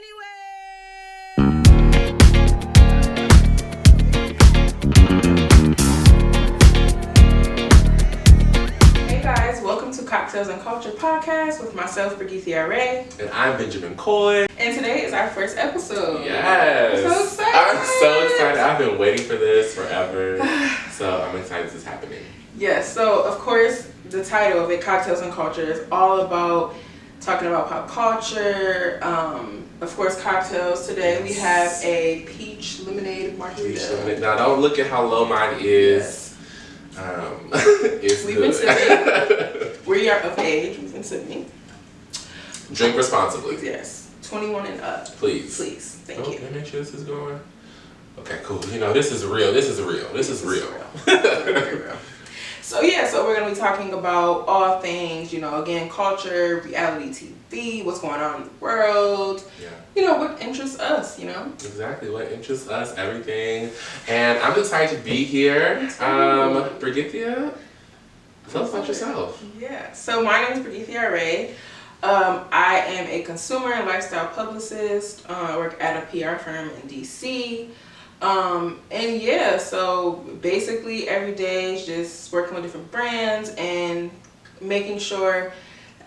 Hey guys, welcome to Cocktails and Culture Podcast with myself, Brigethia, Arai. And I'm Benjamin Coy. And today is our first episode. Yes. I'm so excited. I'm so excited. I've been waiting for this forever. So I'm excited this is happening. Yes, so of course, the title of it, Cocktails and Culture, is all about talking about pop culture. Of course, cocktails. Today we have a peach lemonade margarita. Now don't look at how low mine is. It's We've good. been sipping. We are of age. We've been sipping. Drink responsibly. Yes. 21 and up. Please. Please. Thank you. Can I make sure this is going? Okay, cool. You know, this is real. This is real. This is real. Very real. So we're going to be talking about all things, again, culture, reality TV, what's going on in the world, what interests us, Exactly, what interests us, everything. And I'm excited to be here. Brigethia, tell us about yourself. Yeah, so my name is Brigethia Arai. I am a consumer and lifestyle publicist. I work at a PR firm in DC. So basically every day is just working with different brands and making sure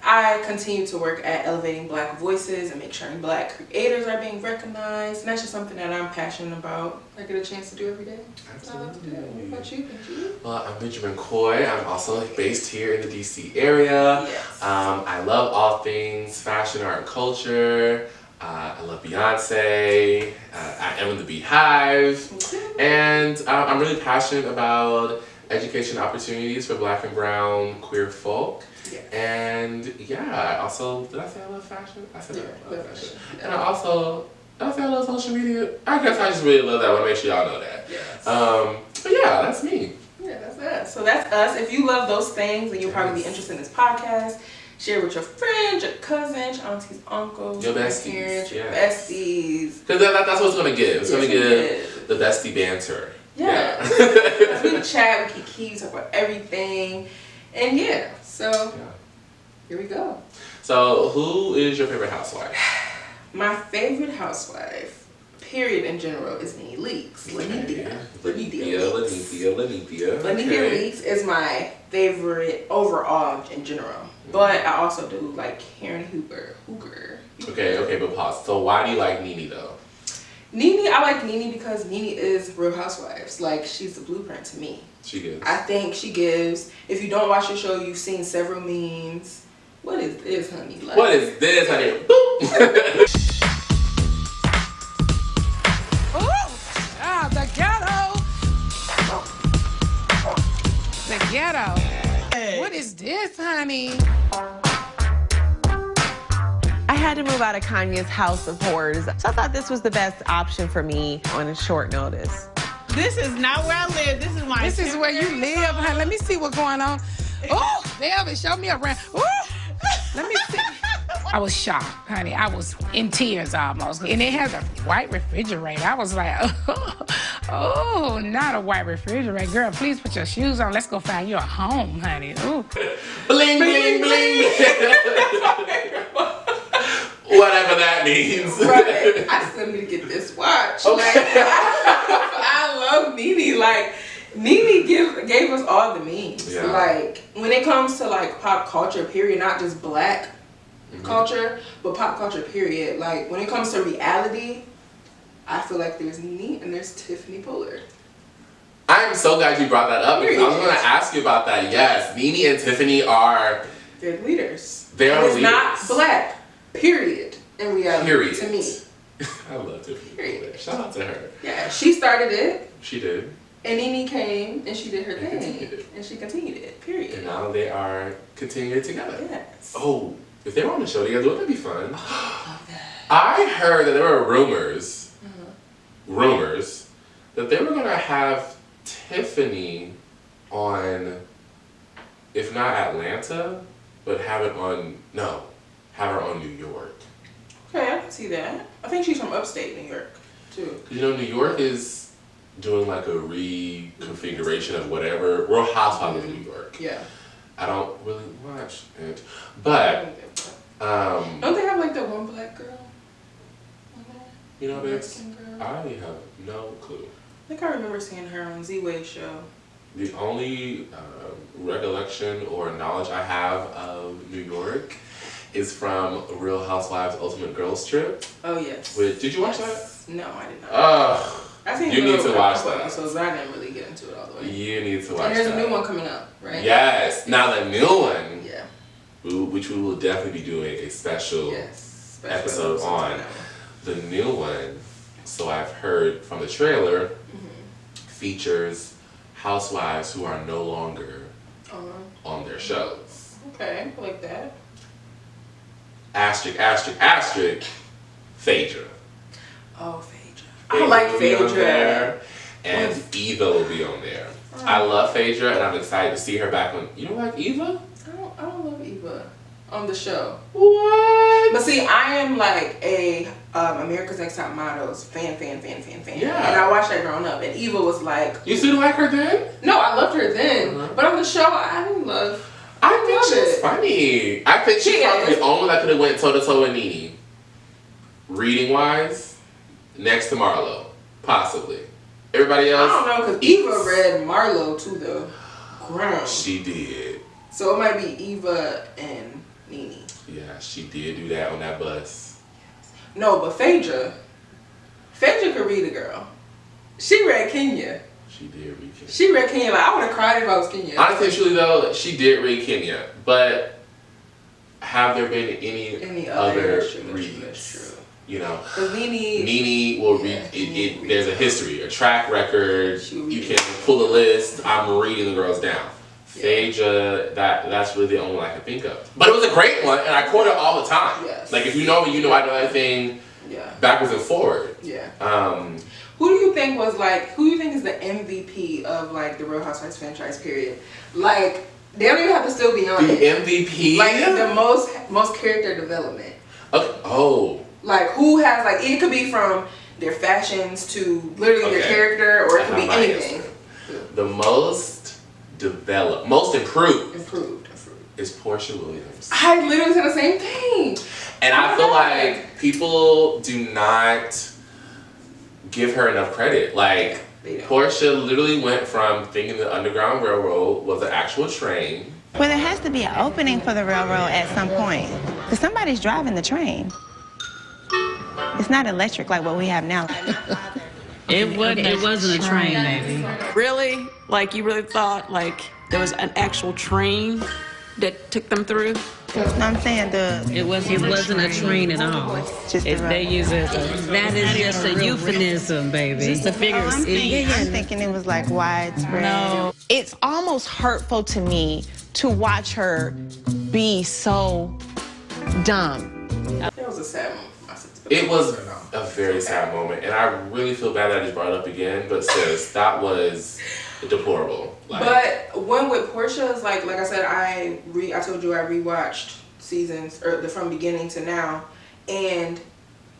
I continue to work at elevating Black voices and make sure Black creators are being recognized. And that's just something that I'm passionate about. I get a chance to do every day. Absolutely. What about you, Benji? Well, I'm Benjamin Coy. I'm also based here in the DC area. Yes. I love all things fashion, art, and culture. I love Beyonce. I am in the Beehive. And I'm really passionate about education opportunities for Black and brown queer folk. Yes. And I also, did I say I love fashion? I said I love fashion. Yeah. And I also, did I say I love social media? I guess I just really love that. I want to make sure y'all know that. Yes. But yeah, that's me. Yeah, that's us. So that's us. If you love those things, then you'll probably be interested in this podcast. Share with your friends, your cousins, your aunties, uncles, your besties, your parents, your yes. besties. Because that's what it's going to give. It's going to give the bestie banter. Yeah. We chat, we kiki, talk about everything. And here we go. So, who is your favorite housewife? My favorite housewife, period, in general, is Nene Leakes. Lenithia Leakes is my favorite overall in general. But I also do like Karen Hooger. Okay, but pause. So why do you like Nene though? I like Nene because Nene is Real Housewives. Like, she's the blueprint to me. She gives. I think she gives. If you don't watch the show, you've seen several memes. What is this, honey? Like, what is this, honey? Boop. The ghetto. The ghetto. Hey. What is this, honey? I had to move out of Kanye's house of horrors, so I thought this was the best option for me on a short notice. This is not where I live. This is my. This is where you live, honey. Let me see what's going on. Oh, Melvin, show me around. Oh, let me see. I was shocked, honey. I was in tears almost. And it has a white refrigerator. I was like, oh, not a white refrigerator. Girl, please put your shoes on. Let's go find you a home, honey. Ooh. Bling, bling, bling. Whatever that means. Right. I still need to get this watch. Okay. Like, I love Nene. Like, Nene gave us all the memes. Yeah. Like, when it comes to like pop culture, period, not just Black culture, but pop culture, period. Like, when it comes to reality, I feel like there's Nene and there's Tiffany Pollard. I am so glad you brought that up because I was going to ask you about that. Yes, Nene and Tiffany are... They're leaders. They are leaders. It's not Black, period, in reality, period. to me. I love Tiffany. Period. Shout out to her. Yeah, she started it. She did. And Nene came and she did her And thing. continued it. And she continued it, period. And now they are continuing it together. Yes. Oh, if they were on the show together, wouldn't that be fun? Oh, love that. I heard that there were rumors that they were going to have Tiffany on, if not Atlanta, but have her on New York. Okay, I can see that. I think she's from upstate New York, too. You know, New York is doing like a reconfiguration of whatever. Real Housewives of New York. Yeah. I don't really watch it, but Don't they have like that one Black girl You know, babes? Mexican girl. I have no clue. I think I remember seeing her on Z-Way show. The only recollection or knowledge I have of New York is from Real Housewives Ultimate Girls Trip. Oh, yes. Did you watch that? No, I did not. I seen you need to watch couple that. episodes, but I didn't really get into it all the way. You need to watch And there's that. a new one coming up, right? Yes. Now the new one. Yeah. Which we will definitely be doing a special episode on. The new one, so I've heard from the trailer, features housewives who are no longer on their shows. Okay, I like that. Asterisk, asterisk, asterisk, Phaedra. Oh, Phaedra. I like will be on there, Phaedra. and Eva will be on there. I love Phaedra, and I'm excited to see her back on. You don't like Eva? I don't love Eva on the show. What? But see, I am like a America's Next Top Models fan. Yeah. And I watched that growing up, and Eva was like. You still like her then? No, I loved her then, but on the show, I didn't love. I think she's funny. I think she's probably the only one that could have went toe to toe with Nene. Reading wise, next to Marlo, possibly. Everybody else. I don't know, because Eva read Marlo to the ground. She did. So it might be Eva and Nene. Yeah, she did do that on that bus. No, but Phaedra could read a girl. She read Kenya. She did read Kenya. She read Kenya like I would have cried if I was Kenya. Honestly, truly though, she did read Kenya, but have there been any other reads? That's true. You know, Because Nene will read it. There's a history, a track record. She You can pull a list. I'm reading the girls down. Phaedra, that's really the only one I can think of. But it was a great one, and I quote it all the time. Yes. Like if you know me, you know I know everything backwards and forward. Yeah. Who do you think is the MVP of like the Real Housewives franchise period? Like they don't even have to still be on The it. MVP? Like the most character development. Okay. Oh. Like who has like it could be from their fashions to literally their character, or it could be anything. The most developed, most improved is Portia Williams. I literally said the same thing. And I feel like people do not give her enough credit. Like Portia literally went from thinking the Underground Railroad was an actual train. Well, there has to be an opening for the railroad at some point, because somebody's driving the train. It's not electric like what we have now. It wasn't a train, baby. Really? Like you really thought like there was an actual train that took them through? No, I'm saying it wasn't a train at all. They use it. That is just a euphemism, baby. Just a figure of speech. I'm thinking it was like widespread. No. It's almost hurtful to me to watch her be so dumb. It was a sad moment. It was a very sad moment, and I really feel bad that I just brought it up again. But sis, that was deplorable. Like, but one with Portia is like I said, I told you I rewatched seasons or from beginning to now, and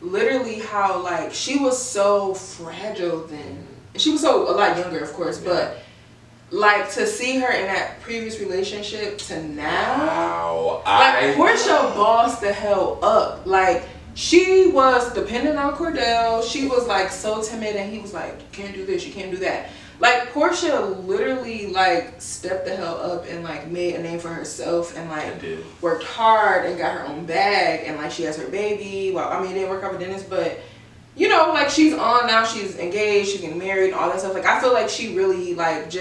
literally how like she was so fragile then. And she was so a lot younger, of course, but like to see her in that previous relationship to now, like Portia bossed the hell up. Like she was dependent on Cordell. She was like so timid, and he was like, "You can't do this, you can't do that." Like Portia literally like stepped the hell up and like made a name for herself and like worked hard and got her own bag, and like she has her baby. Well, I mean, it didn't work out with Dennis, but you know, like she's on now. She's engaged. She's getting married, and all that stuff. Like I feel like she really like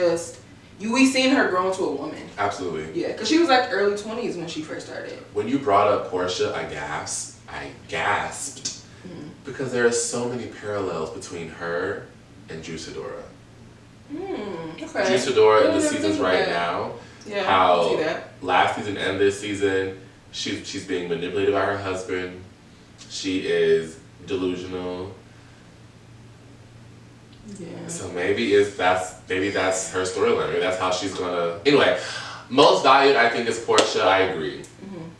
we seen her grow into a woman. Absolutely. Yeah, because she was like early 20s when she first started. When you brought up Portia, I gasped because there are so many parallels between her and Juicidora. Okay. Juicidora in the seasons right now. Yeah, how I can see that. Last season and this season, she's being manipulated by her husband. She is delusional. Yeah. So maybe that's her storyline. Maybe that's how she's gonna. Anyway, most valued I think is Portia. I agree.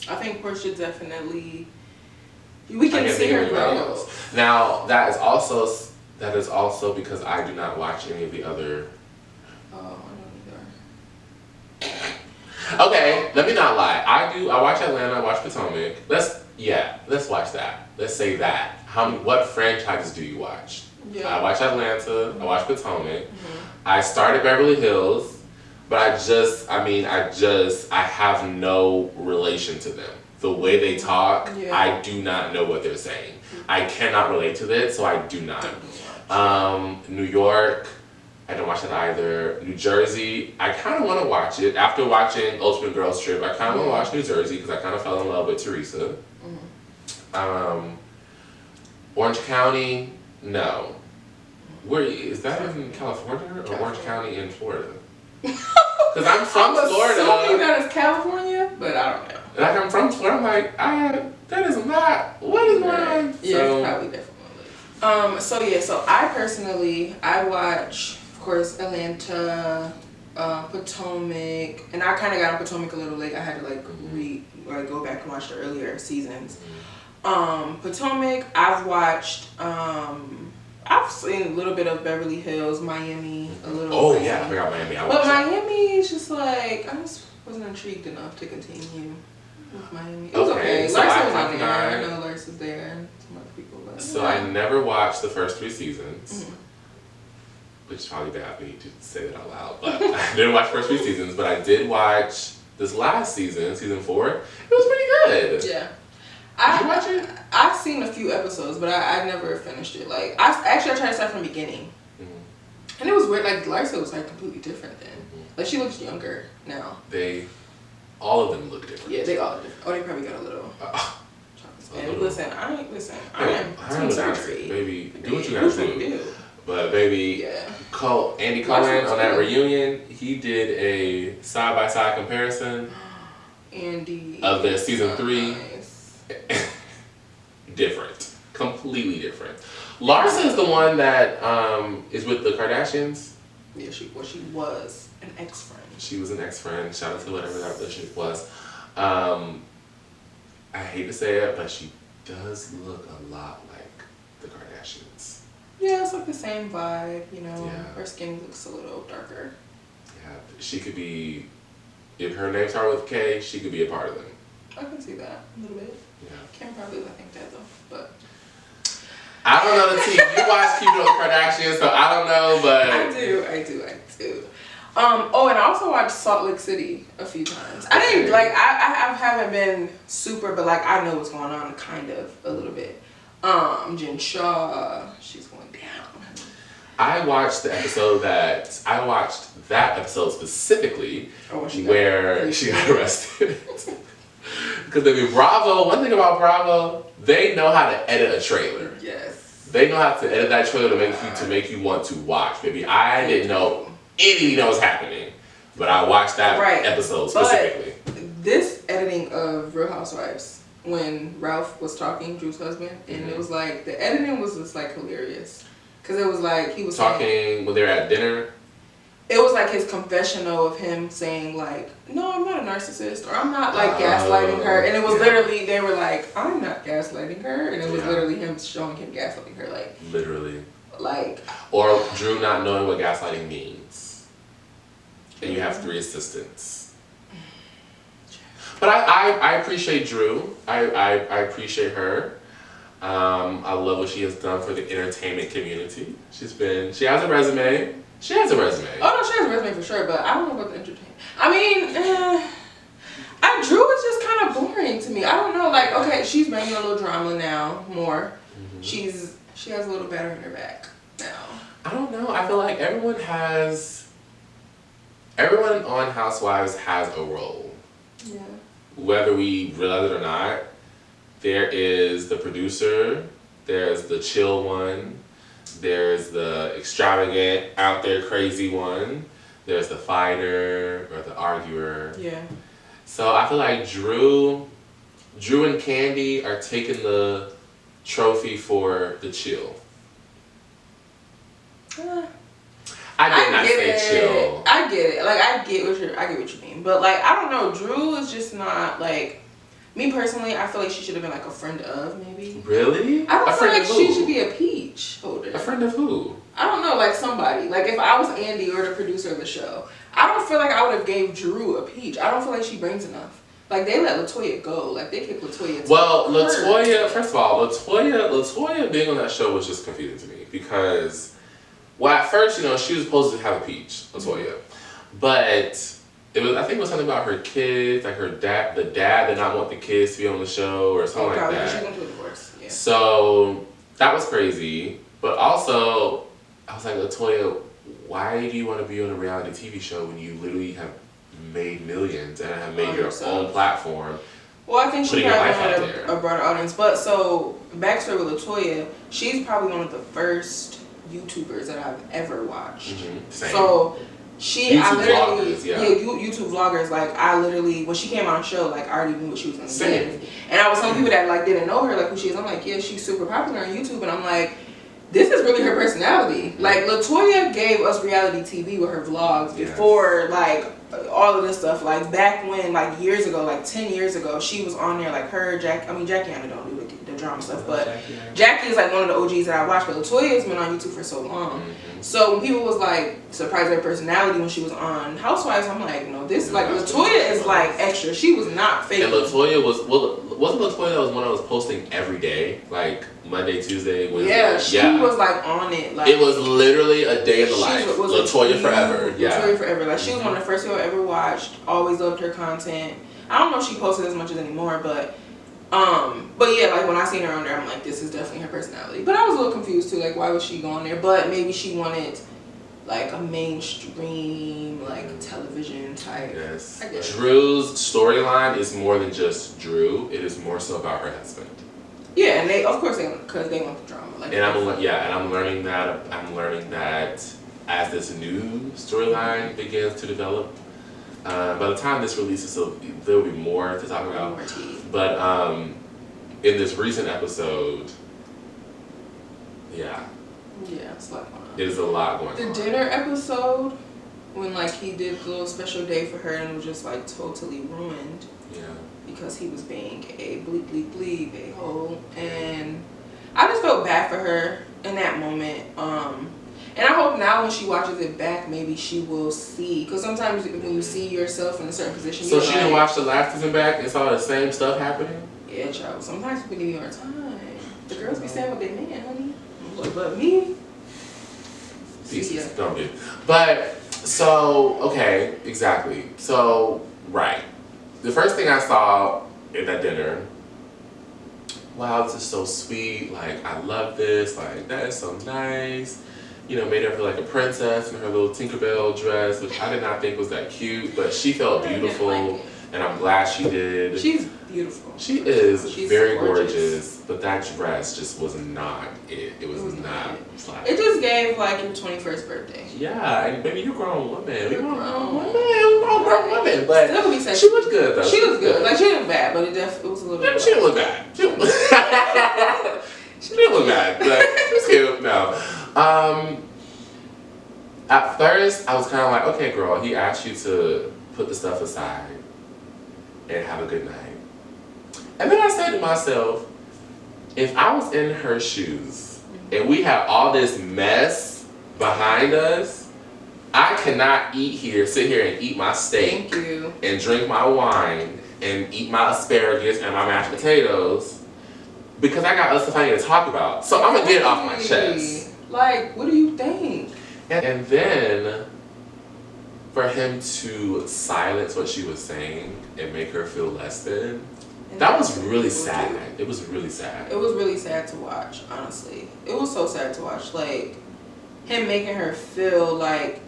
I think Portia definitely. We can see her grow. Now that is also because I do not watch any of the other. Oh, I don't either. Okay, let me not lie. I watch Atlanta. I watch Potomac. Let's watch that. Let's say that. What franchises do you watch? Yeah. I watch Atlanta. I watch Potomac. I started Beverly Hills, but I have no relation to them. The way they talk, I do not know what they're saying. I cannot relate to it, so I do not. New York, I don't watch that either. New Jersey, I kind of want to watch it. After watching Ultimate Girls Trip, I kind of want to watch New Jersey because I kind of fell in love with Teresa. Orange County, no. Where is that in California or Orange County in Florida? Because I'm from Florida. I'm assuming that is California, but I don't know. Like I'm from Florida, I'm like, that is not. What is going on? Yeah, it's probably different. So I personally, I watch, of course, Atlanta, Potomac, and I kind of got on Potomac a little late. I had to go back and watch the earlier seasons. Potomac, I've watched. I've seen a little bit of Beverly Hills, Miami, a little. Oh Miami. yeah, I forgot Miami. But Miami is just like I just wasn't intrigued enough to continue with Miami. It was okay. So Larsa was on there. I know Larsa's there and some other people. But so I never watched the first 3 seasons, which is probably bad for me to say that out loud. But I didn't watch the first 3 seasons, but I did watch this last season, season 4. It was pretty good. Yeah. Did you watch it? I've seen a few episodes, but I never finished it. Like I tried to start from the beginning, and it was weird. Like Larsa was like completely different then. Like she looks younger now. All of them look different. Yeah, they all are different. Oh, they probably got a little. And listen, I am team surgery. Baby, do what you gotta do. But baby, Andy Cohen on that reunion, he did a side-by-side comparison. Andy of their season 3. Nice. Different. Completely different. Larsa is the one that is with the Kardashians. Yeah, she was an ex-friend. She was an ex-friend. Shout out to whatever that relationship was. I hate to say it, but she does look a lot like the Kardashians. Yeah, it's like the same vibe, you know. Yeah. Her skin looks a little darker. Yeah, she could be, if her name started with K, she could be a part of them. I can see that a little bit. Yeah. Can't probably think that though, but I don't know the tea. You watch Keeping Up with Kardashians, so I don't know, but I do. And I also watched Salt Lake City a few times. I didn't I haven't been super, but like I know what's going on kind of a little bit. Jen Shaw, she's going down. I watched that episode specifically where she got arrested. Because one thing about Bravo, they know how to edit a trailer. Yes. They know how to edit that trailer to make you want to watch. Baby, I didn't know anything that was happening, but I watched that episode specifically. But this editing of Real Housewives, when Ralph was talking, Drew's husband, and it was like the editing was just like hilarious, because it was like he was talking when they were at dinner. It was like his confessional of him saying like, no, I'm not a narcissist, or I'm not like gaslighting her. And it was literally, they were like, I'm not gaslighting her. And it was literally him showing him gaslighting her. Like, literally. Like. Or Drew not knowing what gaslighting means. And you have 3 assistants. But I appreciate Drew. I appreciate her. I love what she has done for the entertainment community. She has a resume. She has a resume. Oh no, she has a resume for sure, but I don't know about the entertainment. I mean, Drew is just kind of boring to me. I don't know, like, okay, she's bringing a little drama now, more. She has a little batter in her back now. I don't know. I feel like everyone on Housewives has a role. Yeah. Whether we realize it or not, there is the producer, there's the chill one, there's the extravagant, out there crazy one. There's the fighter or the arguer. Yeah. So I feel like Drew and Candy are taking the trophy for the chill. I did not say chill. I get it. Like I get what you mean. But like I don't know. Drew is just not like. Me personally, I feel like she should have been like a friend of maybe. Really? I don't feel like she should be a peach holder. A friend of who? I don't know, like somebody. Like if I was Andy or the producer of the show, I don't feel like I would have gave Drew a peach. I don't feel like she brings enough. Like, they let LaToya go. Like, they kicked LaToya to Well, her. LaToya, first of all, LaToya being on that show was just confusing to me because, well, at first, you know, she was supposed to have a peach, LaToya, but it was, I think it was something about her kids, like the dad did not want the kids to be on the show or something like that. She went to a divorce. Yeah. So that was crazy, but also I was like, LaToya, why do you want to be on a reality TV show when you literally have made millions and have made your own platform? Well, I think she probably wanted a broader audience. But so, backstory with LaToya, she's probably one of the first YouTubers that I've ever watched. Same. So YouTube vloggers, YouTube vloggers. Like, I literally, when she came on the show, like, I already knew what she was gonna give. And I was some people that like didn't know her, like who she is. I'm like, yeah, she's super popular on YouTube, and I'm like, this is really her personality. Like, LaToya gave us reality TV with her vlogs before, like, all of this stuff. Like, back when, like, years ago, like 10 years ago, she was on there, like, her, Jackie Anna don't do the drama stuff, but Jackie is, like, one of the OGs that I watched, but LaToya has been on YouTube for so long. So when people was, like, surprised at her personality when she was on Housewives, I'm like, no, this, like, LaToya is, like, extra. She was not fake. And LaToya was, wasn't LaToya that was one I was posting every day? Like, Monday, Tuesday, Wednesday? Yeah, she was, like, on it. Like, it was literally a day in the life. LaToya forever. LaToya forever. Like, she was one of the first people I ever watched. Always loved her content. I don't know if she posted as much as anymore, but yeah, like, when I seen her on there, I'm like, this is definitely her personality. But I was a little confused, too. Like, why was she going there? But maybe she wanted, like, a mainstream, like, television type. Yes. Drew's storyline is more than just Drew. It is more so about her husband. Yeah, and because they want the drama. Like, and I'm learning that as this new storyline begins to develop, by the time this releases, there will be more to talk about. More tea. But in this recent episode, it's a lot going on. There's a lot going on. The dinner episode, when, like, he did the little special day for her and it was just, like, totally ruined. Yeah. Because he was being a bleep a-hole, and I just felt bad for her in that moment. And I hope now when she watches it back, maybe she will see, because sometimes when you see yourself in a certain position, so she didn't watch the last season back and saw the same stuff happening. Yeah, child. Sometimes people need more time. The girls be saying what they mean, honey. But me, Don't do. But so okay, exactly. So right. The first thing I saw in that dinner, wow, this is so sweet. Like, I love this. Like, that is so nice. You know, made her feel like a princess in her little Tinkerbell dress, which I did not think was that cute, but she felt beautiful, and I'm glad she did. She's beautiful. She's very gorgeous, but that dress just was not it. It was not flat. It just gave, like, your 21st birthday. Yeah, and baby, you're a grown woman. We're grown women, but she looked good though. She was good. Like, she didn't look bad, but it was a little bit. She didn't look bad. She didn't look bad, but she was cute. No. At first, I was kind of like, okay, girl, he asked you to put the stuff aside and have a good night. And then I said to myself, if I was in her shoes and we had all this mess behind us, I cannot sit here and eat my steak and drink my wine and eat my asparagus and my mashed potatoes because I got other stuff I need to talk about. So I'm going to get it off my chest. Like, what do you think? And then for him to silence what she was saying and make her feel less than, that was really sad. It was really sad. It was really sad to watch, honestly. It was so sad to watch. Like, him making her feel like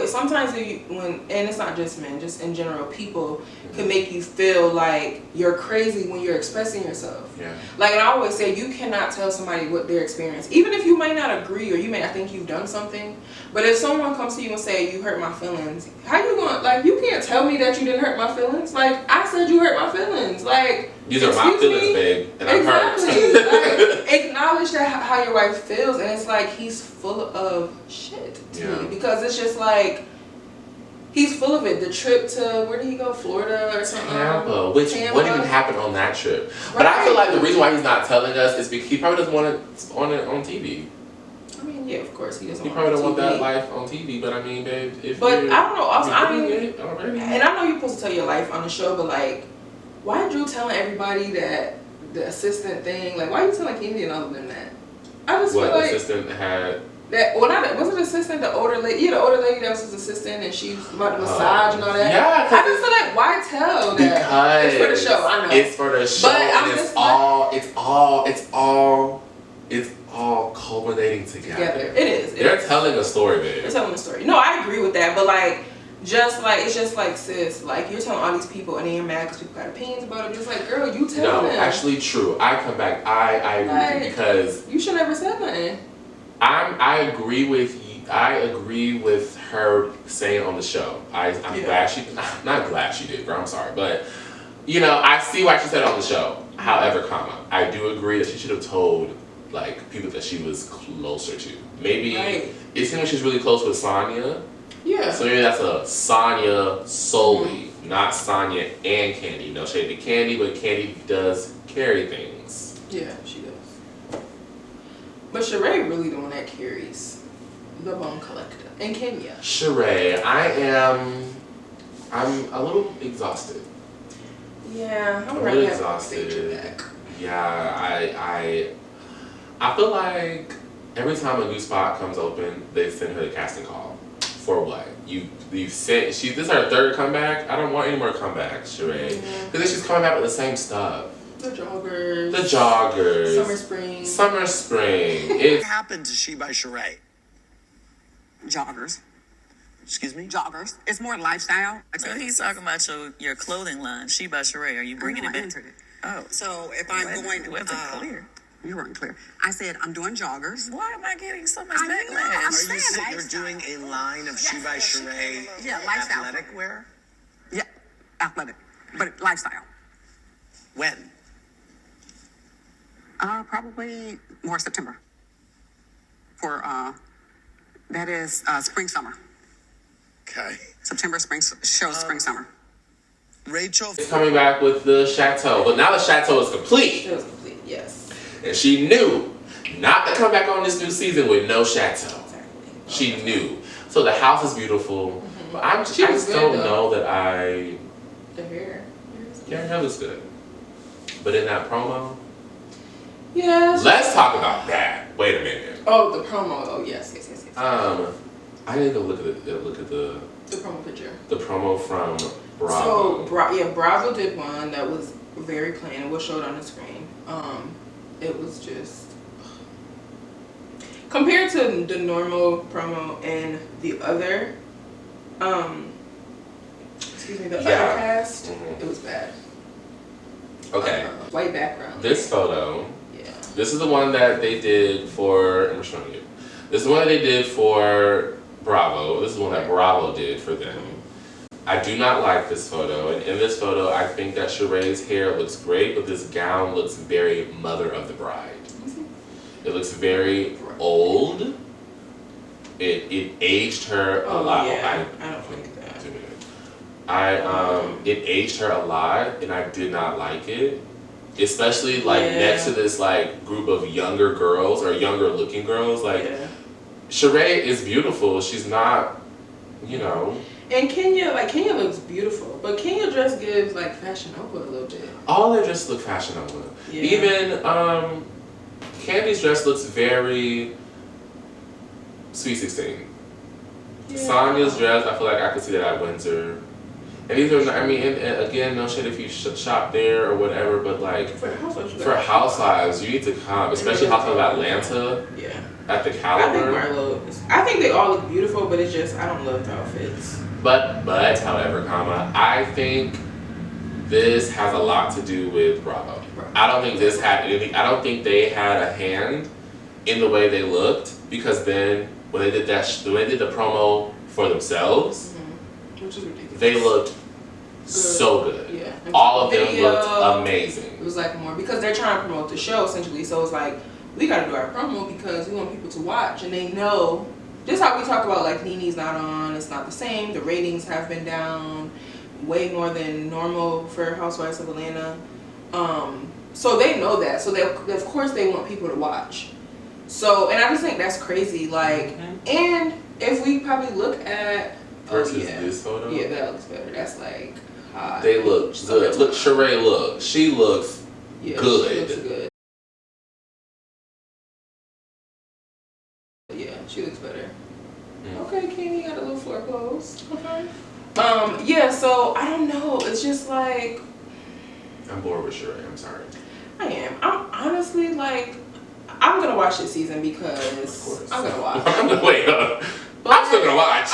sometimes and it's not just men, just in general, people can make you feel like you're crazy when you're expressing yourself. Yeah. Like, and I always say, you cannot tell somebody what their experience, even if you might not agree or you may not think you've done something, but if someone comes to you and say, you hurt my feelings, how you going, like, you can't tell me that you didn't hurt my feelings. Like, I said you hurt my feelings. Like, these are my feelings, babe, and I'm hurt. Like, acknowledge that how your wife feels, and it's like, he's full of shit to me, because it's just like, he's full of it. The trip to, where did he go? Florida or something? Tampa. What even happened on that trip? Right. But I feel like the reason why he's not telling us is because he probably doesn't want it on TV. I mean, yeah, of course he doesn't. He probably don't want that life on TV. But I mean, babe, I don't know. Also, I mean, and I know you're supposed to tell your life on the show, but like, why Drew telling everybody that the assistant thing? Like, why are you telling Kennedy and all of them that? I just What feel like assistant had? that. Well, not was it assistant? The older lady, yeah, the older lady that was his assistant, and she was about to massage and all that. Yeah, I just feel like why tell that? Because it's for the show. I know it's for the show, but and it's all culminating together. It is. They're telling a story, babe. They're telling a story. No, I agree with that, but like. Just like, it's just like, sis, like, you're telling all these people and then you're mad because people got opinions about it. Just like, girl, you tell them. No, actually true. I come back, I agree like, because you should never said nothing. I agree with her saying on the show. I'm glad she, not glad she did, bro, I'm sorry. But, you know, I see why she said it on the show. However, I do agree that she should have told, like, people that she was closer to. Maybe, it seems like she's really close with Sonya. Yeah. So maybe that's a Sonya solely, not Sonya and Candy. No shade to Candy, but Candy does carry things. Yeah, she does. But Sheree really the one that carries the Bone Collector in Kenya. Sheree, I'm a little exhausted. Yeah, I'm really exhausted. Yeah, I feel like every time a new spot comes open, they send her the casting call. For what? You've said this is her third comeback. I don't want any more comebacks, Sheree. Because then she's coming back with the same stuff. The joggers. Summer spring. What happened to She by Sheree? Joggers. Excuse me? Joggers. It's more lifestyle. So he's talking about your clothing line, She by Sheree. Are you bringing it back? Oh. So if I'm going to... It wasn't clear. You weren't clear. I said I'm doing joggers. Why am I getting so much backlash? Are you saying you're doing a line of She by Sheree lifestyle. athletic wear? Yeah, athletic, but lifestyle. When? Probably more September. For that is spring summer. Okay. September spring spring summer. Rachel is coming back with the chateau, but now the chateau is complete. It was complete, yes. And she knew not to come back on this new season with no chateau. She knew. So the house is beautiful, but I just don't know that I. The hair. Yeah, her hair looks good. But in that promo. Yeah. Let's talk about that. Wait a minute. Oh, the promo. Oh, yes. I didn't go look at the promo picture. The promo from Bravo. So Bravo did one that was very plain. It was showed on the screen. It was just compared to the normal promo and the other other cast, it was bad. Okay. White background. This photo. Yeah. This is the one that they did for. I'm showing you. This is the one that they did for Bravo. This is the one that Bravo did for them. I do not like this photo, and in this photo, I think that Sheree's hair looks great, but this gown looks very Mother of the Bride. It looks very old. It aged her a lot. Yeah. I don't think that. It aged her a lot, and I did not like it. Especially next to this group of younger girls or younger looking girls. Sheree is beautiful. She's not, And Kenya looks beautiful, but Kenya dress gives Fashion Nova a little bit. All their dresses look Fashion Nova. Yeah. Even Candy's dress looks very Sweet 16. Yeah. Sonya's dress, I feel like I could see that at Windsor. And these are, and again, no shit if you shop there or whatever, but for Housewives, you need to come, especially Housewives of Atlanta. Yeah. At the Caliber. I think they all look beautiful, but it's just I don't love the outfits. But however, I think this has a lot to do with Bravo. I don't think this had anything. I don't think they had a hand in the way they looked, because then when they did the promo for themselves, which is ridiculous, they looked so good. Yeah, all of them looked amazing. It was more because they're trying to promote the show essentially, so it's we got to do our promo because we want people to watch, and they know. Just how we talk about Nene's not on, it's not the same. The ratings have been down way more than normal for Housewives of Atlanta. So they know that. So of course they want people to watch. So, and I just think that's crazy. And if we probably look at versus this photo, yeah, that looks better. That's hot. They look good. Look, Sheree, look. She looks good. She looks good. Yeah, she looks better. Okay, Kenny got a little floor clothes. Okay. Yeah, so I don't know. It's just like I'm bored with Sheree. I'm sorry. I am. I'm honestly like I'm gonna watch this season because I'm gonna watch. Wait, I'm still gonna watch.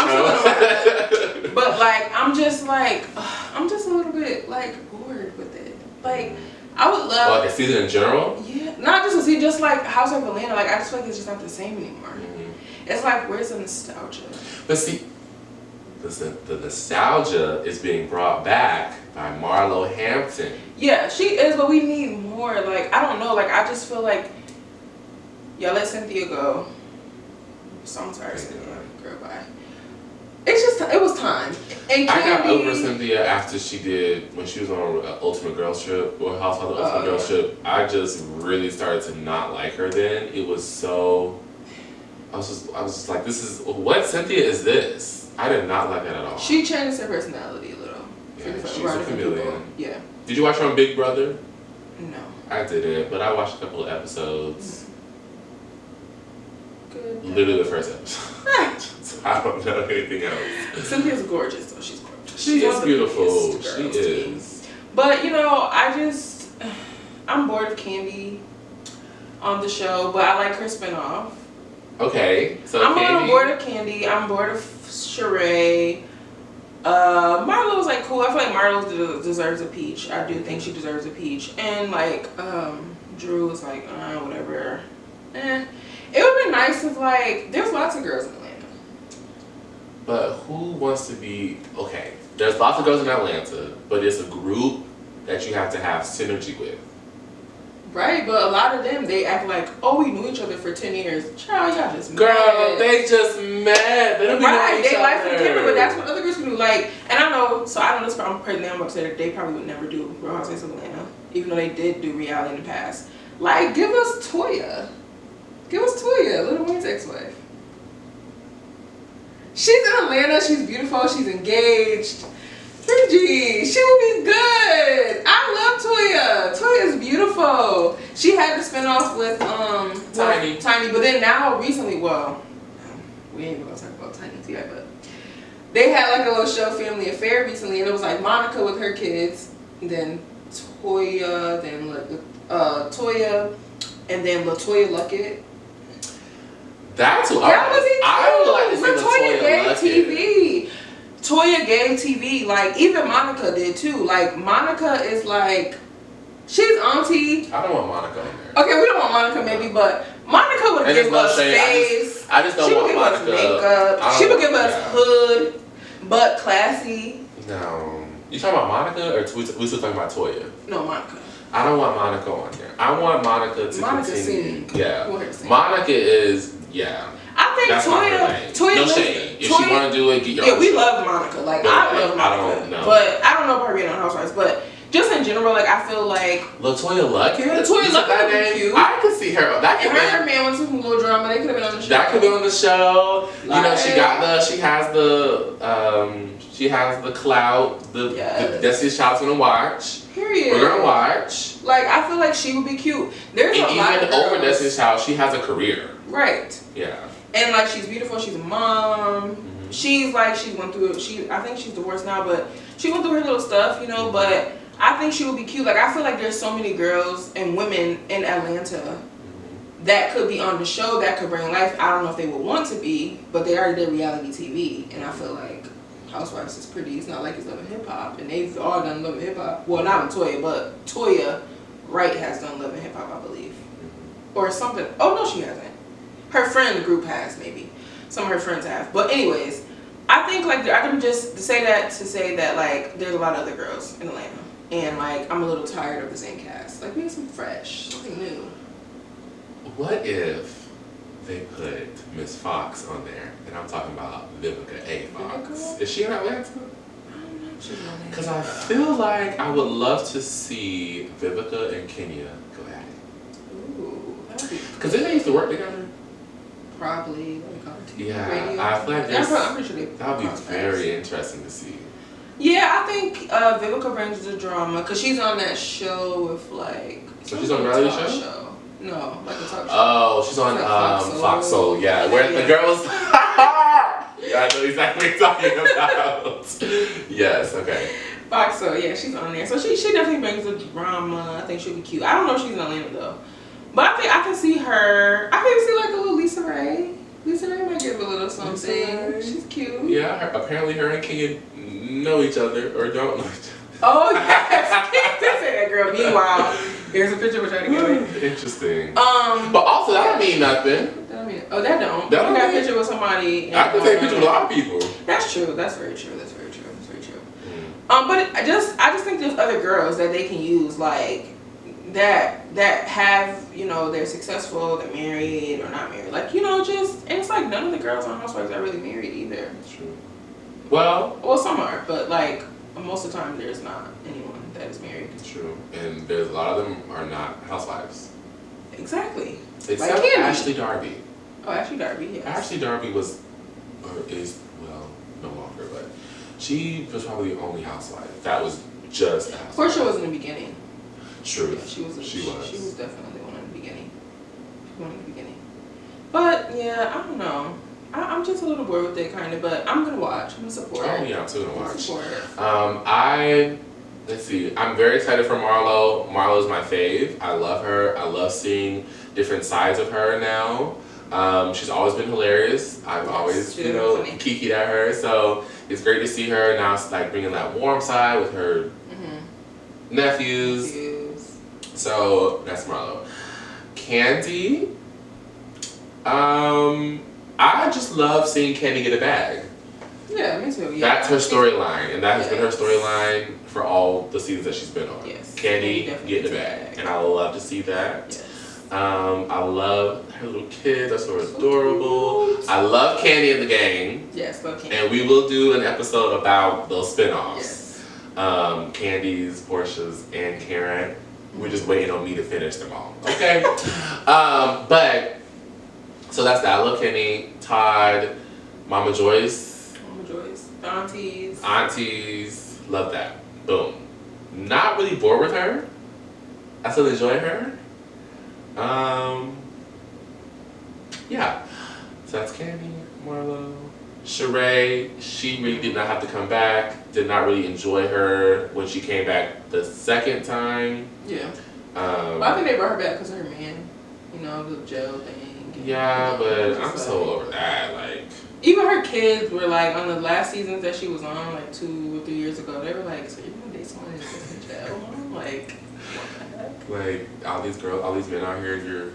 But like I'm just a little bit like bored with it. Like I would love like a season in general. Yeah, not just a season, just like Housewife of Atlanta. Like I just feel like it's just not the same anymore. It's like where's the nostalgia? But see, the nostalgia is being brought back by Marlo Hampton. Yeah, she is, but we need more. Like I don't know. Like I just feel like y'all let Cynthia go. So I'm sorry, Cynthia. Girl, bye. It's just it was time. And I got over Cynthia after she did when she was on Ultimate Girls Trip or Housewives of Ultimate Girls Trip. I just really started to not like her. Then it was so. I was just like, this is what Cynthia is this? I did not like that at all. She changed her personality a little. Yeah, she's a chameleon. Yeah. Did you watch her on Big Brother? No. I didn't, but I watched a couple of episodes. Good. Literally the first episode. So I don't know anything else. Cynthia's gorgeous, though. She's gorgeous. She is beautiful. She is. But, you know, I'm bored of Candy on the show, but I like her spinoff. Okay, so I'm Candy. a little bored of Candy. I'm bored of Sheree. Marlo was like cool. I feel like Marlo deserves a peach. I do think she deserves a peach. And like Drew was like whatever. It would be nice if like there's lots of girls in Atlanta. But who wants to be okay? There's lots of girls in Atlanta, but it's a group that you have to have synergy with. Right, but a lot of them, they act like, oh, we knew each other for 10 years. Child, y'all just Girl, met. they just met. They don't be knowing each they other. like for camera, but that's what other girls can do. Like, and I know, so I know this from personally, I'm upset they probably would never do Real Housewives of Atlanta, even though they did do reality in the past. Like, give us Toya. Give us Toya, Lil Wayne's ex-wife. She's in Atlanta, she's beautiful, she's engaged. Gee, she would be good. I love Toya. Toya's beautiful. She had the spinoff with Tiny, but then now recently, well, we ain't gonna talk about Tiny yet, but they had like a little show, Family Affair, recently, and it was like Monica with her kids, and then Toya, Toya, and then LaToya Luckett. That's what I would like to see LaToya gave Luckett. TV. Toya gave TV, like even Monica did too. Like Monica is like, she's auntie. I don't want Monica on there. Okay, we don't want Monica maybe, but Monica would give us face. I just don't want Monica. She would give us makeup. She would give us hood, but classy. No. You talking about Monica or we still talking about Toya? No, Monica. I don't want Monica on there. I want Monica to continue. Singing. Yeah. Monica is, I think that's Toya no shade. If she want to do it, get your own we shit. love Monica. Like, I love Monica. I don't know. But I don't know about her being on Housewives. But just in general, like, I feel like LaToya Luckett? LaToya Luckett would be cute. I could see her. That could and her and her man went to some little drama. They could have been on the show. That could be on the show. Like, you know, she has the clout. The Destiny's Child's gonna watch. Period. We're gonna watch. Like, I feel like she would be cute. There's a lot of even girls. over Destiny's Child, she has a career. Right. Yeah. And like, she's beautiful. She's a mom. Mm-hmm. She's like, she went through it. I think she's divorced now, but she went through her little stuff, you know. But I think she would be cute. Like, I feel like there's so many girls and women in Atlanta that could be on the show, that could bring life. I don't know if they would want to be, but they already did reality TV, and I feel like Housewives is pretty. It's not like it's Love and Hip Hop, and they've all done Love and Hip Hop. Well, not on Toya, but Toya Wright has done Love and Hip Hop, I believe, or something. Oh no, she hasn't. Her friend group has, maybe. Some of her friends have. But anyways, I think like I can just say that like there's a lot of other girls in Atlanta, and like I'm a little tired of the same cast. Like, we need some fresh, something new. What if they put Miss Fox on there, and I'm talking about Vivica A. Fox? Vivica? Is she in Atlanta? Because I feel like I would love to see Vivica and Kenya go at it. Ooh, that'd be. Because didn't they used to work together? Probably like on TV, yeah, radio. I feel like I'm pretty sure that would be very interesting to see. Yeah, I think Vivica brings the drama because she's on that show with like. So she's on a reality show? No, like a talk show. Oh, she's on like Fox Soul. Yeah, where the girls. Yeah, I know exactly what you're talking about. Yes. Okay. Fox Soul. Yeah, she's on there. So she definitely brings the drama. I think she'll be cute. I don't know if she's in Atlanta though, but I think I can see her. I can see like a little Lisa Ray. Lisa Ray might give a little something. She's cute. Yeah, apparently her and Kenya know each other or don't know each other. Oh yes, Kenya did say that, girl. Meanwhile, here's a picture of her together. Interesting. But also that don't mean nothing. That don't. You got a picture with somebody. I can take a picture with a lot of people. That's true. That's very true. That's very true. That's very true. But I just think there's other girls that they can use like that have, you know, they're successful, they're married or not married. Like, you know, just, and it's like none of the girls on Housewives are really married either. That's true. Well, some are, but like most of the time there's not anyone that is married. True. And there's a lot of them are not housewives. Exactly. Except like Ashley Darby. Oh, Ashley Darby, yes. Ashley Darby was, or is, well, no longer, but she was probably the only housewife. That was just a housewife. Portia was in the beginning. True. Yeah, she was definitely one in the beginning. One in the beginning. But yeah, I don't know. I'm just a little bored with it, kind of. But I'm gonna watch. I'm gonna support. Oh yeah, I'm still gonna watch. Support. Let's see. I'm very excited for Marlo. Marlo's my fave. I love her. I love seeing different sides of her now. She's always been hilarious. I've always, you know, kikied at her. So it's great to see her now, like bringing that warm side with her nephews. So that's Marlo. Candy. I just love seeing Candy get a bag. Yeah, me too. Yeah. That's her storyline, and that has been her storyline for all the seasons that she's been on. Yes. Candy get a bag, and I love to see that. Yes. I love her little kids. They're so adorable. I love Candy and the gang. Yes, love Candy. And we will do an episode about those spinoffs. Yes. Candy's, Portia's, and Karen. We're just waiting on me to finish them all. Okay. But so that's that. I love Kenny, Todd, Mama Joyce. The aunties. Aunties. Love that. Boom. Not really bored with her. I still enjoy her. Yeah. So that's Candy, Marlo, Sheree. She really did not have to come back. Did not really enjoy her when she came back the second time. Yeah. But I think they brought her back because of her man. You know, the jail thing. Yeah, but I'm so over that. Like, even her kids were like on the last seasons that she was on, like 2 or 3 years ago. They were like, "So you're gonna date someone that's in jail?" I'm like, what the heck? Like all these girls, all these men out here.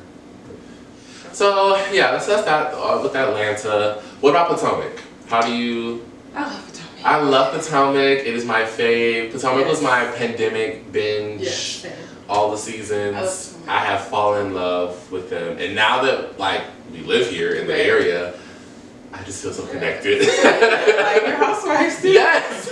So yeah, that's that with Atlanta. What about Potomac? How do you? I love Potomac. I love Potomac. It is my fave. Potomac was my pandemic binge. Yes. All the seasons. I have fallen in love with them, and now that like we live here in the area, I just feel so connected. Like your housewives too. Yes.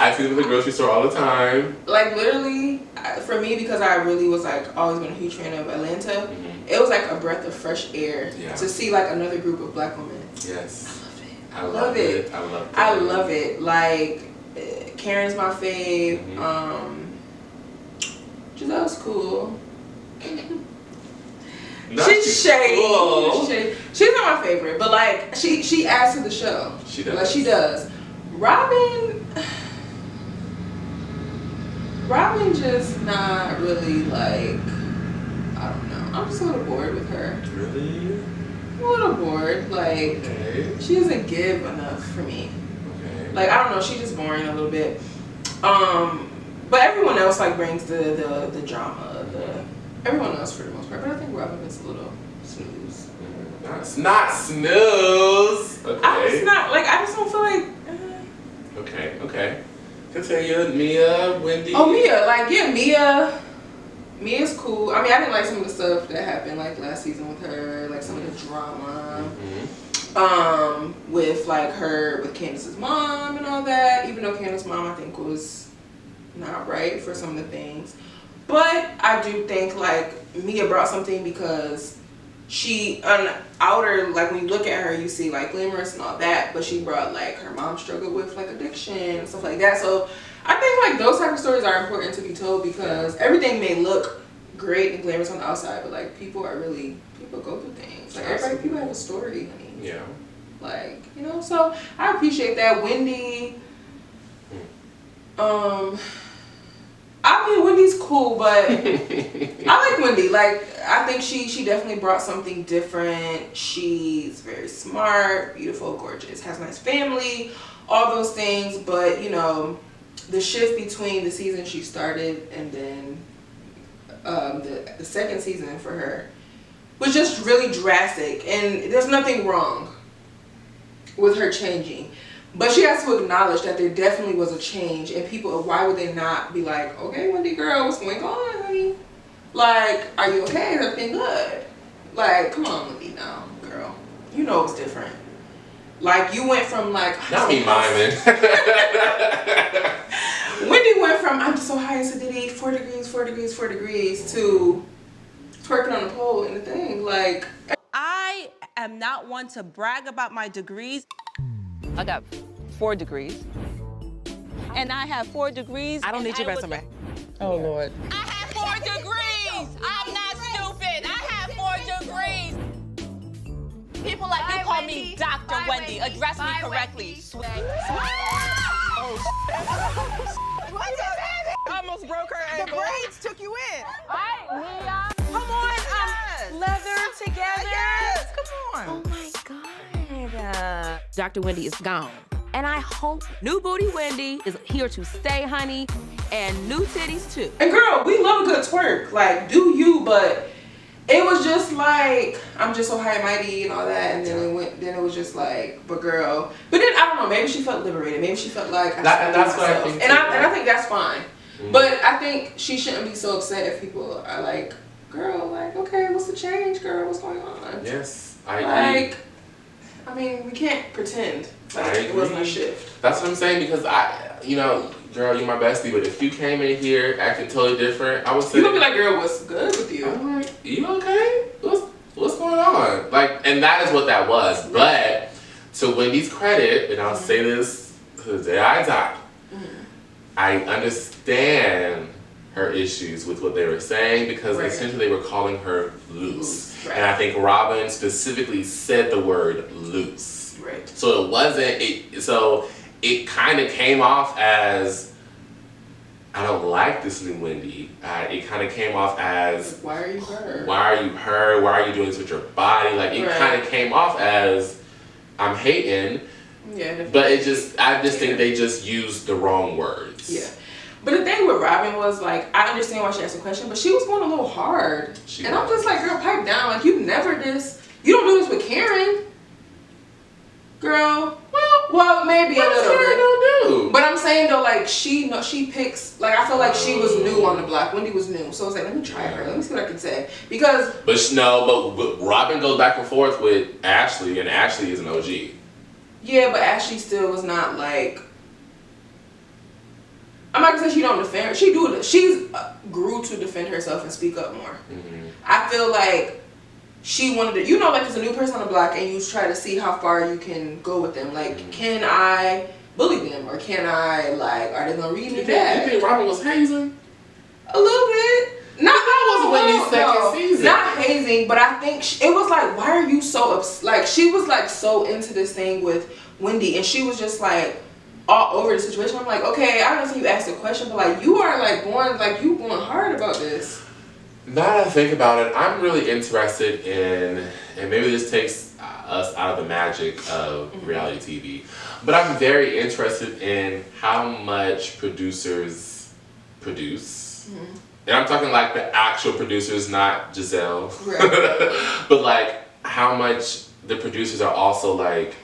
I see them at the grocery store all the time. Like literally, for me, because I really was like always been a huge fan of Atlanta. It was like a breath of fresh air to see like another group of black women. Yes. I love it. I love it. Like Karen's my fave. Giselle's cool. She's shady. Cool. She's not my favorite, but like she adds to the show. She does. Like she does. Robin just not really like, I don't know. I'm just a little bored with her. Really? A little bored. Like she doesn't give enough for me. Okay. Like I don't know. She's just boring a little bit. But everyone else like brings the drama. Everyone else for the most part, but I think Robin is a little snooze. Not snooze. Okay. I just don't feel like. Okay. Continue. Mia, Wendy. Oh, Mia. Mia's cool. I mean, I didn't like some of the stuff that happened like last season with her, like some of the drama. With like her with Candace's mom and all that. Even though Candace's mom I think was not right for some of the things. But I do think like Mia brought something because she on outer, like when you look at her, you see like glamorous and all that, but she brought like her mom struggled with like addiction and stuff like that. So I think like those type of stories are important to be told, because everything may look great and glamorous on the outside, but like people go through things. Like people have a story, honey. Yeah. Like, you know, so I appreciate that. Wendy, I mean, Wendy's cool, but I like Wendy. Like, I think she definitely brought something different. She's very smart, beautiful, gorgeous, has a nice family, all those things. But, you know, the shift between the season she started and then the second season for her was just really drastic. And there's nothing wrong with her changing. But she has to acknowledge that there definitely was a change, and people, why would they not be like, okay, Wendy girl, what's going on, honey? Like, are you okay? Is everything good? Like, come on, Wendy, now, girl. You know it's different. Like, you went from like... Not me miming. Wendy went from, I'm just so high in acidity, 4 degrees, 4 degrees, 4 degrees, to twerking on the pole and the thing. Like... I am not one to brag about my degrees. I got 4 degrees. And I have 4 degrees. I don't need your resume. Oh, Lord. I have 4 degrees. I'm not stupid. I have 4 degrees. People like you call me Dr. Wendy. Address me correctly. I almost broke her ankle. The braids took you in. Come on, leather together. Yes, come on. Oh my God. Dr. Wendy is gone. And I hope new booty Wendy is here to stay, honey, and new titties too. And girl, we love a good twerk. Like, do you, but it was just like, I'm just so high and mighty and all that, and then it was just like, but girl. But then, I don't know, maybe she felt liberated. Maybe she felt like, That's what I think. And I think that's fine. Mm-hmm. But I think she shouldn't be so upset if people are like, girl, like, okay, what's the change, girl? What's going on? Yes, I agree. Like, I mean, we can't pretend like it wasn't a shift. That's what I'm saying, because you know, girl, you're my bestie, but if you came in here acting totally different, I would say... You're gonna be like, girl, what's good with you? I'm like, you okay? What's going on? Like, and that is what that was. But to Wendy's credit, and I'll say this to the day I die, I understand her issues with what they were saying, because essentially they were calling her loose. Right. And I think Robin specifically said the word loose. Right. So it kind of came off as, I don't like this new Wendy. It kind of came off as, why are you her? Why are you her? Why are you doing this with your body? Like, it kind of came off as, I'm hating. Yeah. But I just think they just used the wrong words. Yeah. But the thing with Robin was, like, I understand why she asked the question, but she was going a little hard. I'm just like, girl, pipe down. Like, you never you don't do this with Karen. Girl, well, maybe a little bit. Don't do? But I'm saying, though, like, she picks, like, I feel like she was new on the block. Wendy was new. So I was like, let me try her. Let me see what I can say. Because... But Robin goes back and forth with Ashley, and Ashley is an OG. Yeah, but Ashley still was not, like... I'm not gonna say she don't defend her. She's grew to defend herself and speak up more. Mm-hmm. I feel like she wanted to, like, there's a new person on the block and you try to see how far you can go with them. Like, can I bully them, or can I, like, are they gonna read me bad? You think Robin was hazing? A little bit. That was Wendy's second season. Not hazing, but I think it was like, why are you so like, she was like so into this thing with Wendy, and she was just like all over the situation. I'm like, okay, I don't know if you asked a question, but like, you are like you going hard about this. Now that I think about it, I'm really interested in, and maybe this takes us out of the magic of reality TV, but I'm very interested in how much producers produce. Mm-hmm. And I'm talking like the actual producers, not Giselle. Right. But like how much the producers are also like,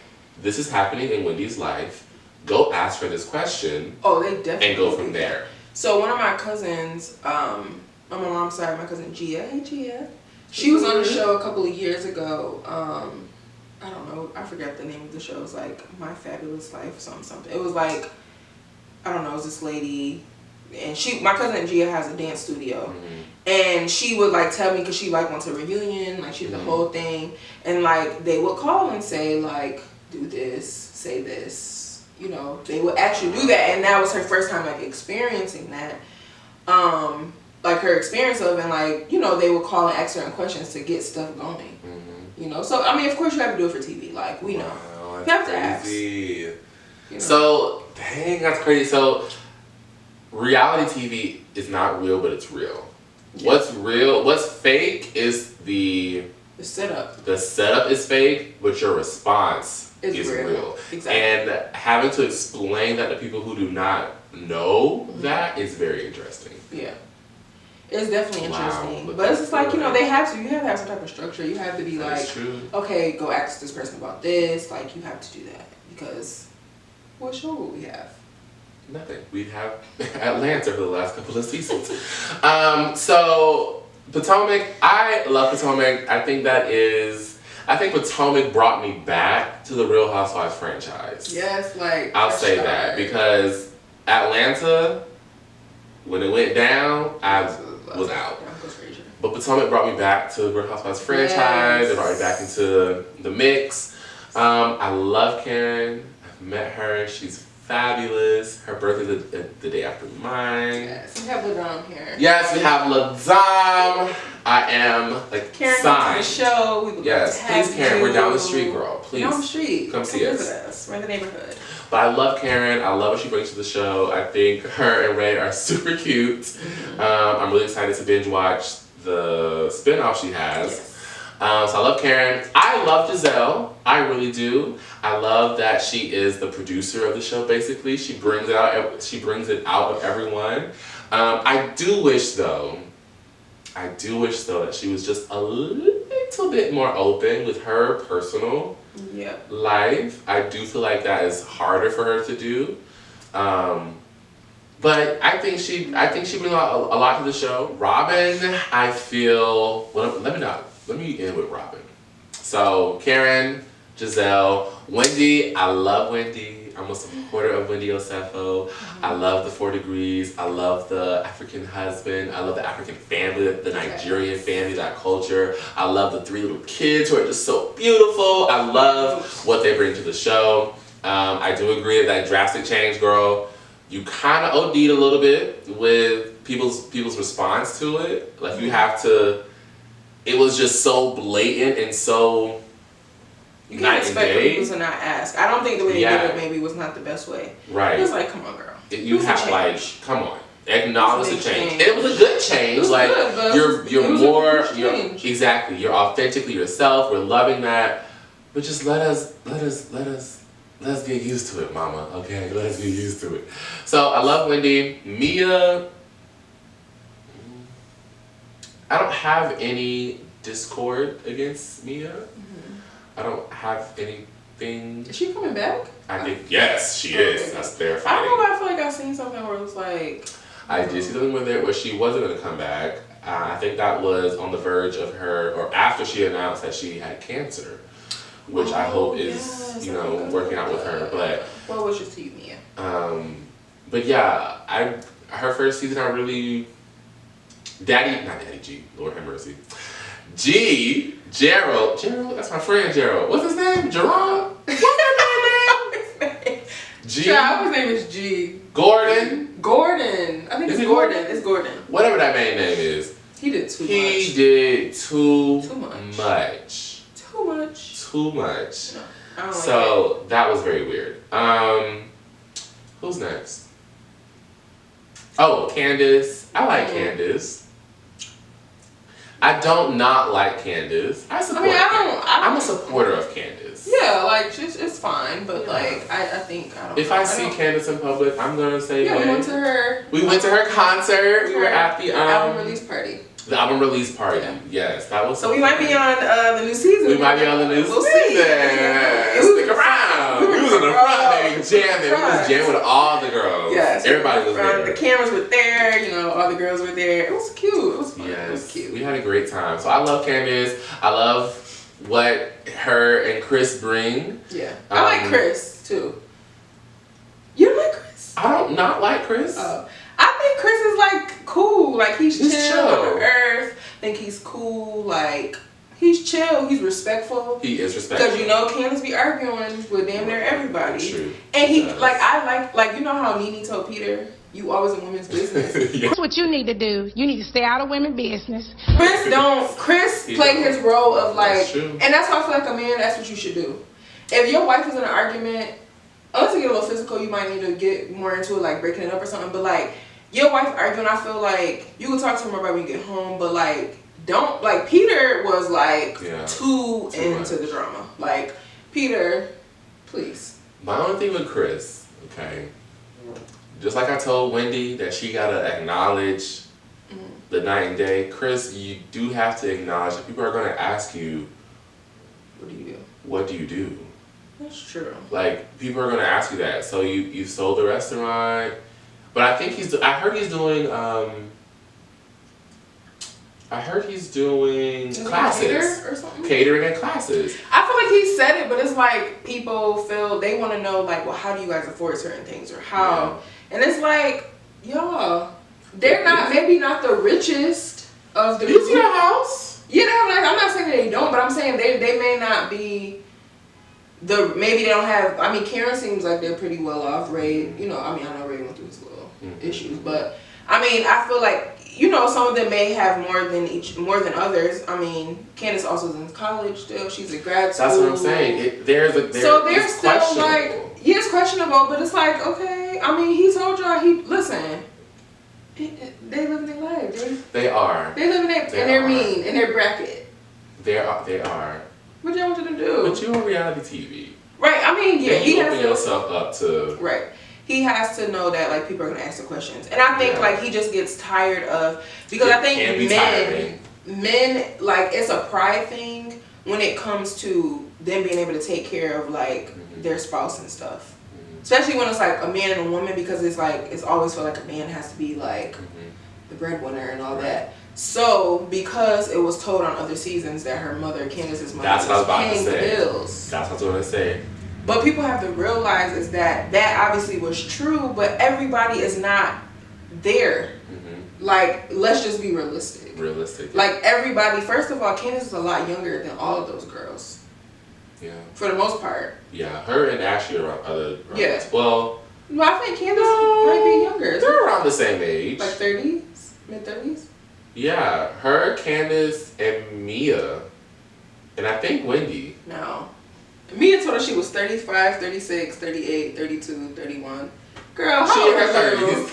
this is happening in Wendy's life. Go ask her this question. Oh, they definitely. And go from there. So one of my cousins, on my mom's side, my cousin Gia. Hey Gia. She was on the show a couple of years ago. I don't know. I forget the name of the show. It was like My Fabulous Life, something. It was like, I don't know. It was this lady and my cousin Gia has a dance studio. And she would like tell me, because she like went to a reunion, like she did the whole thing, and like they would call and say like, do this, say this, you know, they would actually do that. And that was her first time like experiencing that, like her experience of, and like, you know, they would call and ask certain questions to get stuff going, you know. So I mean, of course you have to do it for TV, like we know, you have to ask. You know? So dang, that's crazy. So reality TV is not real, but it's real. What's real, what's fake is the setup. The setup is fake, but your response is real. Exactly. And having to explain that to people who do not know that is very interesting. Yeah. It's definitely interesting. But it's just like, you know, you have to have some type of structure. You have to be like, okay, go ask this person about this. Like, you have to do that. Because what show will we have? Nothing. We have Atlanta for the last couple of seasons. So Potomac, I love Potomac. I think Potomac brought me back to the Real Housewives franchise. Yes, like I'll say that, because Atlanta, when it went down, I was out. But Potomac brought me back to the Real Housewives franchise. It brought me back into the mix. I love Karen. I've met her. She's fabulous. Her birthday is the day after mine. Yes, we have Ladam here. Yes, we have Ladam. I am like Karen, signed. come to the show. We would yes, love to please, Karen. you. We're down the street, girl. Please. Down the street. Come see us. Visit us. We're in the neighborhood. But I love Karen. I love what she brings to the show. I think her and Ray are super cute. I'm really excited to binge watch the spinoff she has. Yes. So I love Karen. I love Giselle. I really do. I love that she is the producer of the show. Basically, she brings it out. She brings it out of everyone. I do wish though that she was just a little bit more open with her personal life. I do feel like that is harder for her to do. But I think she brings a lot to the show. Robin, I feel. Well, let me end with Robin. So Karen, Giselle, Wendy. I love Wendy. I'm a supporter of Wendy Osefo. I love the 4 Degrees. I love the African husband. I love the African family, the Nigerian family, that culture. I love the 3 little kids who are just so beautiful. I love what they bring to the show. I do agree that drastic change, girl. You kind of OD'd a little bit with people's response to it. Like you have to. It was just so blatant and so. You can't expect people to not ask. I don't think the way they did it maybe was not the best way. Right. It was like, come on, girl. You have like, come on, acknowledge the change. And it was a good change. Like you're exactly. You're authentically yourself. We're loving that. But just let us get used to it, mama. Okay, let us get used to it. So I love Wendy. Mia. I don't have any discord against Mia. I don't have anything. Is she coming back? I think yes, she is. That's their fighting. I don't know, but I feel like I've seen something where it was like. I did see something where she wasn't going to come back. I think that was on the verge of her, or after she announced that she had cancer, which I hope is working out with her. But well wishes to you, Mia. But yeah, her first season I really. Not Daddy G, Lord have mercy. Gerald, that's my friend Gerald. What's his name? Jerome? What's that name? G. Yeah, his name is G. Gordon. I think it's Gordon. It's Gordon. Whatever that man's name is. He did too much. He did too much. Too much. No, I don't so that was very weird. Who's next? Oh, Candace. I like Candace. I don't not like Candace. I'm a supporter of Candace. Yeah, like it's fine, but like I think I don't. If I see Candace in public, I'm gonna say. Yeah, we went to her concert. We were at the album release party. The album release party. Yes, that was. So we might be on the new season. We might be on the new season. Stick around. We was in the front, baby, jamming. We was jamming with all the girls. Yes, everybody was there. The cameras were there. All the girls were there. It was cute. It was fun. Yes, it was cute. We had a great time. So I love Candace. I love what her and Chris bring. Yeah, I like Chris too. You don't like Chris? I don't not like Chris. I think think Chris is like cool. Like he's chill on the earth. I think he's cool. Like he's chill. He's respectful. He is respectful. Because you know Candace be arguing with damn near everybody. True. And he like you know how Nene told Peter, "You always in women's business." Yeah. That's what you need to do. You need to stay out of women's business. Chris played his role of like, and that's why I feel like a man. That's what you should do. If your wife is in an argument, unless you get a little physical, you might need to get more into it, like breaking it up or something. But like your wife arguing, I feel like you can talk to her about when you get home, but like don't like Peter was like too into the drama. Like Peter, please. My only thing with Chris, okay, just like I told Wendy that she gotta acknowledge the night and day. Chris, you do have to acknowledge that people are gonna ask you, what do you do? What do you do? That's true. Like people are gonna ask you that. So you sold the restaurant, but I think I heard he's doing classes or something. Catering and classes. I feel like he said it, but it's like people feel they want to know like, well, how do you guys afford certain things or how? Yeah. And it's like, y'all, they're maybe not the richest of the. You see a house? Yeah, I'm not saying that they don't, but I'm saying they may not be. Maybe they don't have. I mean, Karen seems like they're pretty well off. Ray, you know, I mean, I know Ray went through his little issues, but I mean, I feel like some of them may have more than others. I mean, Candace also is in college still. She's at grad school. That's what I'm saying. They're still like, it's questionable, but it's like, okay. I mean, he told y'all listen. They live in their life. They are. They live in their mean in their bracket. They are. What y'all want them to do? But you're on reality TV. Right. I mean, yeah. He has to open yourself up to. Right. He has to know that like people are gonna ask the questions, and I think like he just gets tired of because I think men like it's a pride thing when it comes to them being able to take care of like their spouse and stuff. Especially when it's like a man and a woman, because it's like it's always felt like a man has to be like the breadwinner and all that. So because it was told on other seasons that her mother, Candace's mother, was paying the bills. That's what I was going to say. But people have to realize is that obviously was true, but everybody is not there. Like, let's just be realistic. Like everybody, first of all, Candace is a lot younger than all of those girls. Yeah. For the most part. Yeah, her and Ashley are around. Yeah. Well, I think Candace might be younger. They're around the same age. Like 30s? Mid-30s? Yeah. Her, Candace, and Mia. And I think Wendy. No. Mia told her she was 35, 36, 38, 32, 31. Girl, how old are you?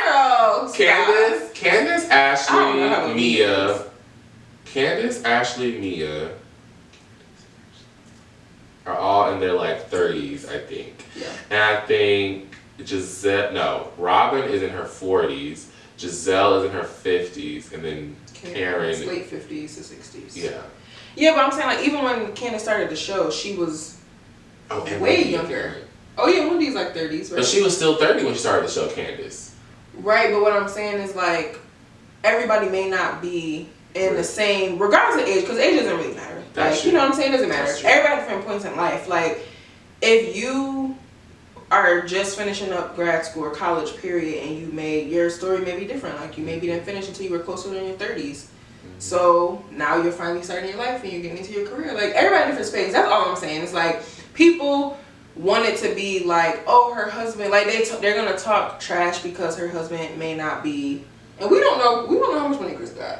Girl, Candace, Ashley, Mia. Candace, Ashley, Mia are all in their like 30s, I think. Yeah. And I think Robin is in her 40s, Giselle is in her 50s, and then Karen is late 50s to 60s. Yeah. Yeah, but I'm saying like even when Candace started the show, she was way younger. Oh yeah, Wendy's like 30s, right? But she was still 30 when she started the show, Candace. Right, but what I'm saying is like everybody may not be in the same, regardless of age, because age doesn't really matter. Like, you know what I'm saying? It doesn't matter. Everybody at different points in life. Like, if you are just finishing up grad school or college period and your story may be different. Like, you maybe didn't finish until you were closer to your 30s. So now you're finally starting your life and you're getting into your career. Like, everybody in different space. That's all I'm saying. It's like, people want it to be like, oh, her husband, like they're gonna talk trash because her husband may not be, and we don't know how much money Chris got.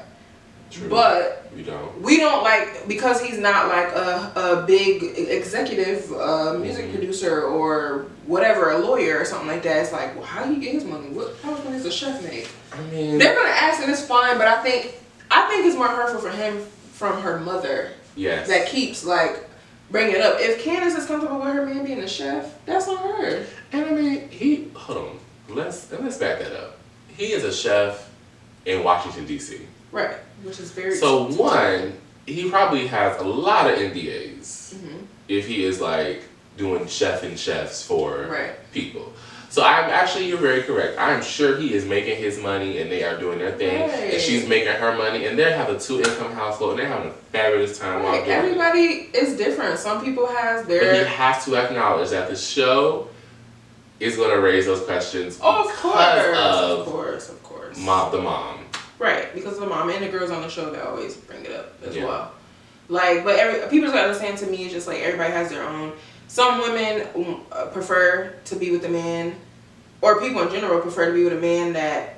True. But we don't like, because he's not like a big executive music producer or whatever, a lawyer or something like that. It's like, well, how do you get his money? How much money does a chef make? I mean, they're gonna ask and it's fine, but I think it's more hurtful for him from her mother. Yes. That keeps like bringing it up. If Candace is comfortable with her man being a chef, that's on her. And I mean, hold on, let's back that up. He is a chef in Washington D.C. Right, which is very so one, he probably has a lot of NDAs if he is like doing chefs for people. So you're very correct. I'm sure he is making his money and they are doing their thing, and she's making her money, and they have a 2-income household and they're having a fabulous time while doing it. Everybody is different. Some people have their. But he has to acknowledge that the show is going to raise those questions. Oh, of Of course. The mom. Right, because of the mom and the girls on the show that always bring it up as well. Like, but people just gotta understand, to me, it's just like everybody has their own. Some women prefer to be with a man, or people in general prefer to be with a man that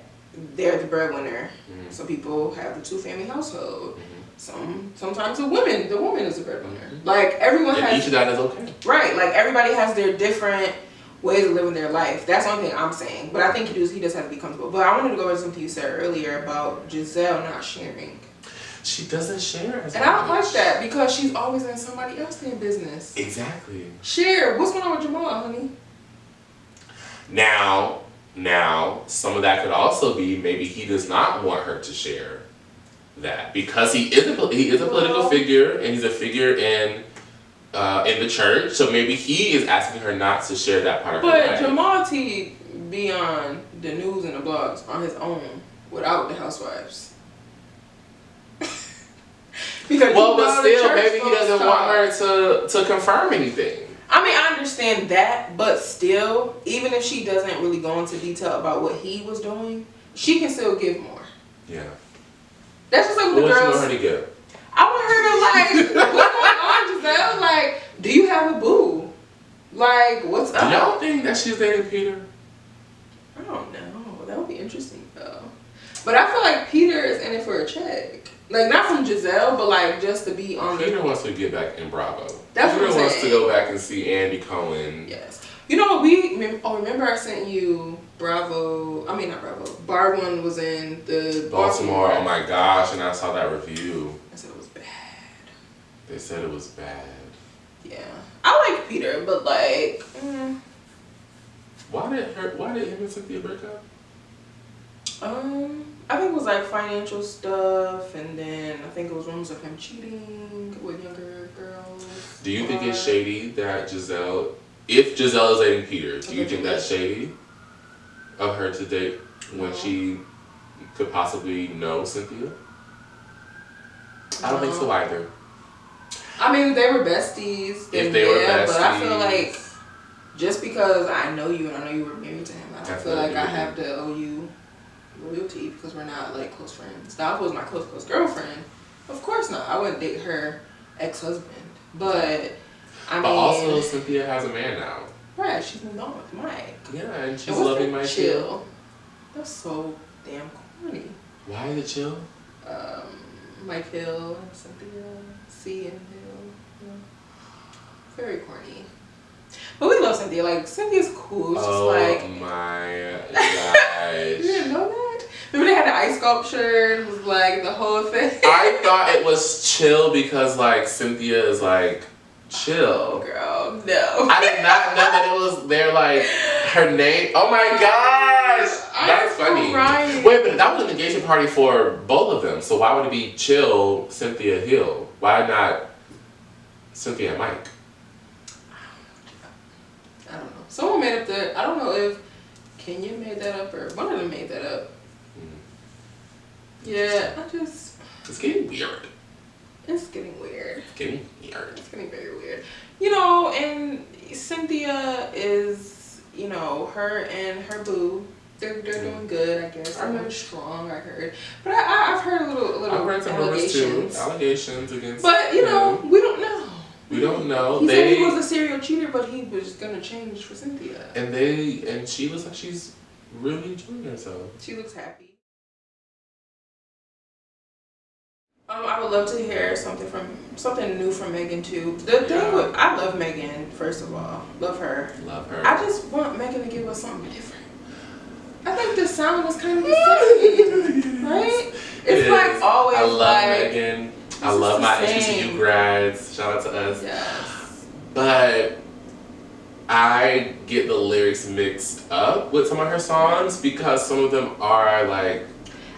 they're the breadwinner. Mm-hmm. Some people have the 2-family household. Mm-hmm. Sometimes the woman is the breadwinner. Mm-hmm. Like, everyone has. Each of that is okay. Right, like everybody has their different ways of living their life. That's the only thing I'm saying. But I think he does have to be comfortable. But I wanted to go over something you said earlier about Giselle not sharing. She doesn't share as much. And I don't like that, because she's always in somebody else's business. Exactly. Share. What's going on with Jamal, honey? Now, some of that could also be maybe he does not want her to share that, because he is a political figure, and he's a figure in the church. So maybe he is asking her not to share that part of her life. But Jamal T be on the news and the blogs on his own without the housewives. Because but still, maybe he doesn't want her to confirm anything. I mean, I understand that, but still, even if she doesn't really go into detail about what he was doing, she can still give more. Yeah. That's just like with the girls. What you want her to give? I want her to, like, what's going on, Giselle? Like, do you have a boo? Like, what's up? Do y'all think that she's dating Peter? I don't know. That would be interesting, though. But I feel like Peter is in it for a check. Like, not from Giselle, but like just to be on Peter wants to get back in Bravo. That's Peter what I'm wants saying. to go back and see Andy Cohen. Yes. You know, remember I sent you Bravo. I mean, not Bravo. Bar One was in the Baltimore. Oh my gosh, and I saw that review. I said it was bad. They said it was bad. Yeah. I like Peter, but like... Why did him and Cynthia break up? I think it was like financial stuff, and then I think it was rumors of him cheating with younger girls. Do you think it's shady that if Giselle is dating Peter, do you think that's shady of her to date when she could possibly know Cynthia? I don't think so either. I mean, if they were besties, then if they were besties, but I feel like just because I know you and I know you were married to him, I don't feel like I have to owe you loyalty because we're not like close friends. Now, if it was my close girlfriend, of course not. I wouldn't date her ex-husband. But I mean, also Cynthia has a man now. Right, she's moved on with Mike. Yeah, and she's loving Mike. Chill. That's so damn corny. Why is it chill? Mike Hill and Cynthia C and Hill. Yeah. Very corny. But we love Cynthia. Like, Cynthia's cool. It's just like... Oh my gosh. You didn't know that? Remember they had the ice sculpture? It was like the whole thing. I thought it was chill because, like, Cynthia is, like, chill. Girl, no. I did not know that it was their, like, her name. Oh my gosh. That's funny. Right. Wait a minute. That was an engagement party for both of them. So why would it be chill, Cynthia Hill? Why not Cynthia and Mike? I don't know. Someone made up the... I don't know if Kenya made that up or one of them made that up. Yeah, It's getting weird. It's getting weird. It's getting weird. It's getting very weird. You know, and Cynthia is, you know, her and her boo, they're doing good, I guess. I'm very strong, I heard. But I've heard a little I've heard some rumors too. Allegations against But, you know, we don't know. We don't know. He said he was a serial cheater, but he was going to change for Cynthia. And she looks like she's really enjoying herself. She looks happy. I would love to hear something new from Megan too. I love Megan, first of all. Love her. Love her. I just want Megan to give us something different. I think the sound is kind of the same, right? It's like always. I love like, Megan. I love my HBCU grads. Shout out to us. Yes. But I get the lyrics mixed up with some of her songs because some of them are like.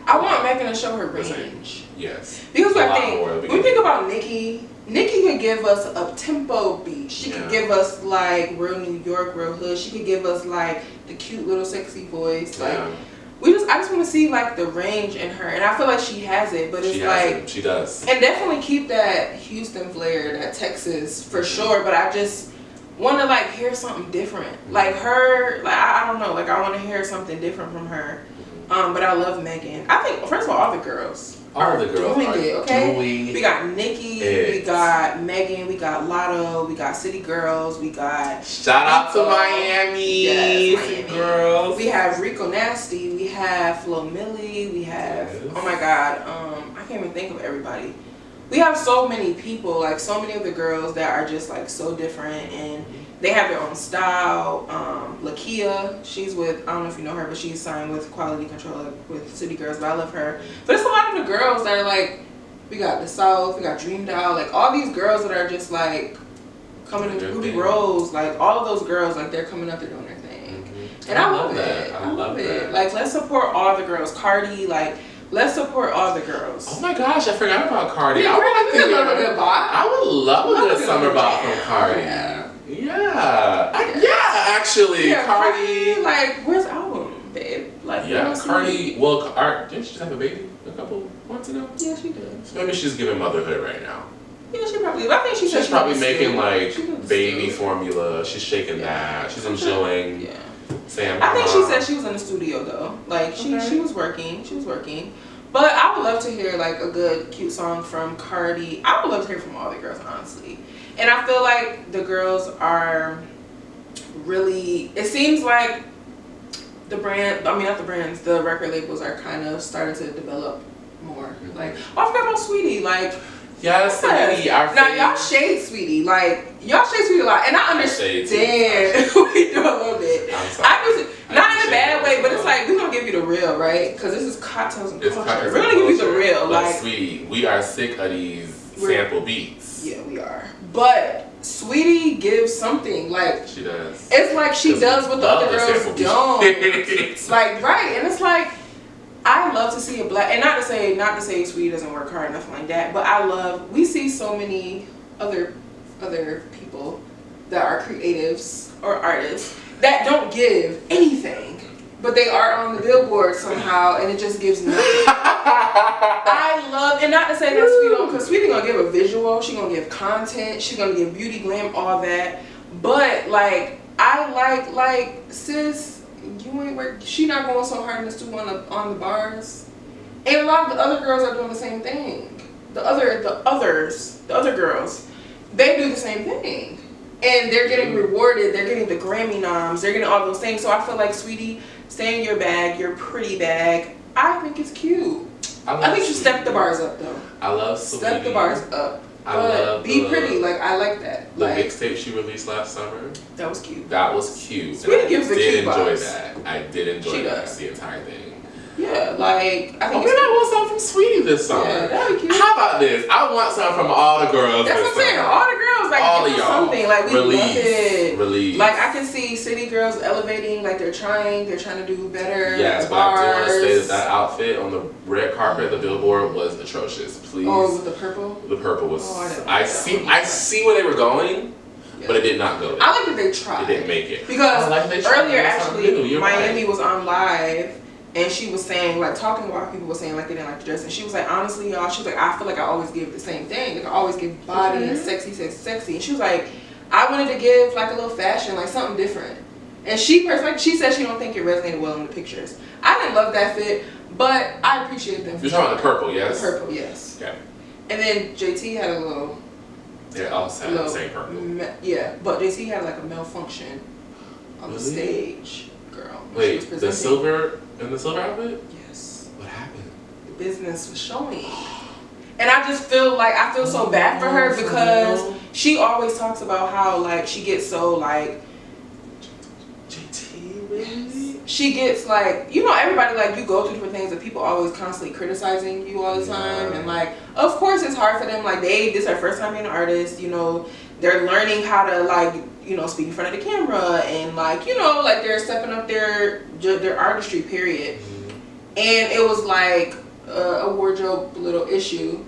I want Megan to show her range. Yes. Because I think when we think about Nicki could give us a up-tempo beat. She could give us like real New York, real hood. She could give us like the cute little sexy voice. Like I just want to see like the range in her, and I feel like she has it. But it's like she does, and definitely keep that Houston flair, that Texas for sure. But I just want to like hear something different. Like her, like I don't know, like I want to hear something different from her. But I love Megan. I think first of all the girls are doing it. Okay, we got Nikki, we got Megan, we got Lotto, we got City Girls, we got shout out to Miami, yes, girls. We have Rico Nasty, we have Flo Millie, we have oh my god, I can't even think of everybody. We have so many people, like so many of the girls that are just like so different and they have their own style. Lakia, she's with, I don't know if you know her, but she's signed with Quality Control with City Girls, but I love her. But it's a lot of the girls that are like, we got The South, we got Dream Doll, like all these girls that are just like coming into Ruby Rose, like all of those girls, like they're coming up, they're doing their thing. And I love it. I love it. Like let's support all the girls. Cardi, like let's support all the girls. Oh my gosh, I forgot about Cardi. Yeah, I would love a good summer bop from Cardi. Yeah, actually, Cardi. Like, where's the album, babe? Like, yeah, Cardi. Well, didn't she just have a baby a couple months ago? Yeah, she did. So maybe she's giving motherhood right now. Yeah, she probably. I think she's probably making like baby formula. She's shaking that. She's enjoying. Yeah. Sam. I think she said she was in the studio though. Like she was working. She was working. But I would love to hear like a good cute song from Cardi. I would love to hear from all the girls, honestly. And I feel like the girls are really, it seems like the brand, I mean not the brands, the record labels are kind of starting to develop more. Like, I forgot about Sweetie, like, yes, Sweetie, our now y'all shade Sweetie, like, y'all shade Sweetie a lot, and I understand we do a little bit. Not in a bad way, but it's like, we're gonna give you the real, right? Because this is cocktails and culture. We're gonna give you the real. Like, Sweetie, we are sick of these sample beats. Yeah, we are. But Sweetie gives something, like she does. It's like she does what the other girls don't. Like, right, and it's like I love to see a black, and not to say Sweetie doesn't work hard, nothing like that, but we see so many other people that are creatives or artists that don't give anything, but they are on the billboard somehow, and it just gives nothing. I love, and not to say that Sweetie don't, because Sweetie gonna give a visual, she gonna give content, she gonna give beauty, glam, all that, but like, I like, sis, you ain't work, she not going so hard in the studio on the bars, and a lot of the other girls are doing the same thing. The other girls, they do the same thing. And they're getting rewarded, they're getting the Grammy noms, they're getting all those things. So I feel like, Sweetie, stay in your bag, your pretty bag. I think it's cute. I think you step the bars up though. I love Sweetie. Step the bars up. But be pretty, like I like that. The mixtape she released last summer. That was cute. That was cute. Sweetie gives the cute vibes. I did enjoy that. The entire thing. Yeah, like I think we might want something from Sweetie this summer. Yeah, that'd be cute. How about this? I want something from all the girls. That's what I'm saying. All the girls, like all give us something. Like we love it. Release. Like I can see City Girls elevating. Like they're trying to do better. Yes, but I do want to say that outfit on the red carpet, the billboard was atrocious. Please. Oh, with the purple. The purple was. Oh, I see where they were going. Yeah. But it did not go there. I like that they tried. It didn't make it. Because earlier, actually, Miami was on live. And she was saying, like, talking about people were saying, like, they didn't like the dress. And she was like, honestly, y'all, she was like, I feel like I always give the same thing. Like, I always give body and sexy. And she was like, I wanted to give, like, a little fashion, like, something different. And she said she don't think it resonated well in the pictures. I didn't love that fit, but I appreciate them. You're talking about the purple, yes? The purple, yes. Okay. And then JT had a little... They all had the same purple. Yeah, but JT had, like, a malfunction on the stage, girl. Wait, the silver... In the silver outfit? Yes. What happened? The business was showing. And I just feel like, I feel so bad for her because she always talks about how, like, she gets so, like... JT, really? She gets, like, you know, everybody, like, you go through different things and people always constantly criticizing you all the time. And, like, of course it's hard for them. Like, this is their first time being an artist, you know. They're learning how to, like... you know, speak in front of the camera and like, you know, like they're stepping up their artistry, period. And it was like a wardrobe little issue.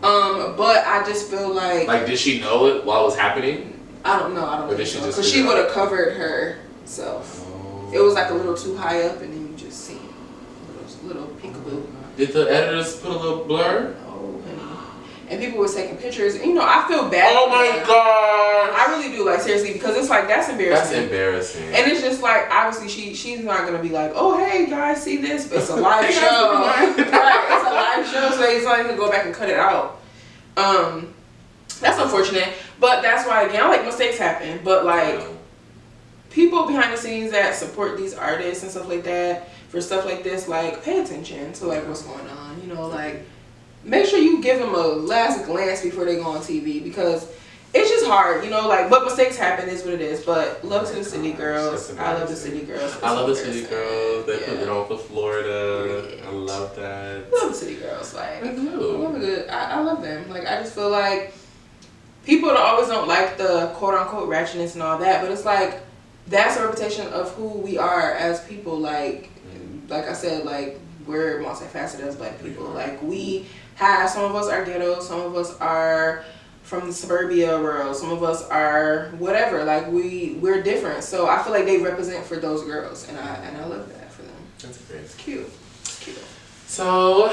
Wow. But I just feel like... Like, did she know it while it was happening? I don't know. I don't think so. Because she would have covered herself. Oh. It was like a little too high up and then you just see a little peekaboo. Did the editors put a little blur? Oh, honey. And people were taking pictures. And, you know, I feel bad. Oh my God. I really do. like seriously, because it's like that's embarrassing. That's embarrassing. And it's just like obviously she's not gonna be like, oh hey guys, see this, but it's a live show. Right, it's a live show, so he's not gonna go back and cut it out. That's unfortunate, but that's why again, like mistakes happen, but like people behind the scenes that support these artists and stuff like that for stuff like this, like pay attention to like what's going on, you know, like make sure you give them a last glance before they go on TV, because it's just hard, you know, like, but mistakes happen is what it is. But love to the City Girls. I love the City Girls. I love the City Girls. They put it on for Florida. I love that. I love the City Girls. Like, I do. I love them. Like, I just feel like people always don't like the quote unquote ratchetness and all that, but it's like that's a representation of who we are as people. Like I said, like we're multifaceted as Black people. Like we have, some of us are ghetto, some of us are from the suburbia world, some of us are whatever, like we're different, so I feel like they represent for those girls, and I love that for them. That's great. It's cute. It's cute. So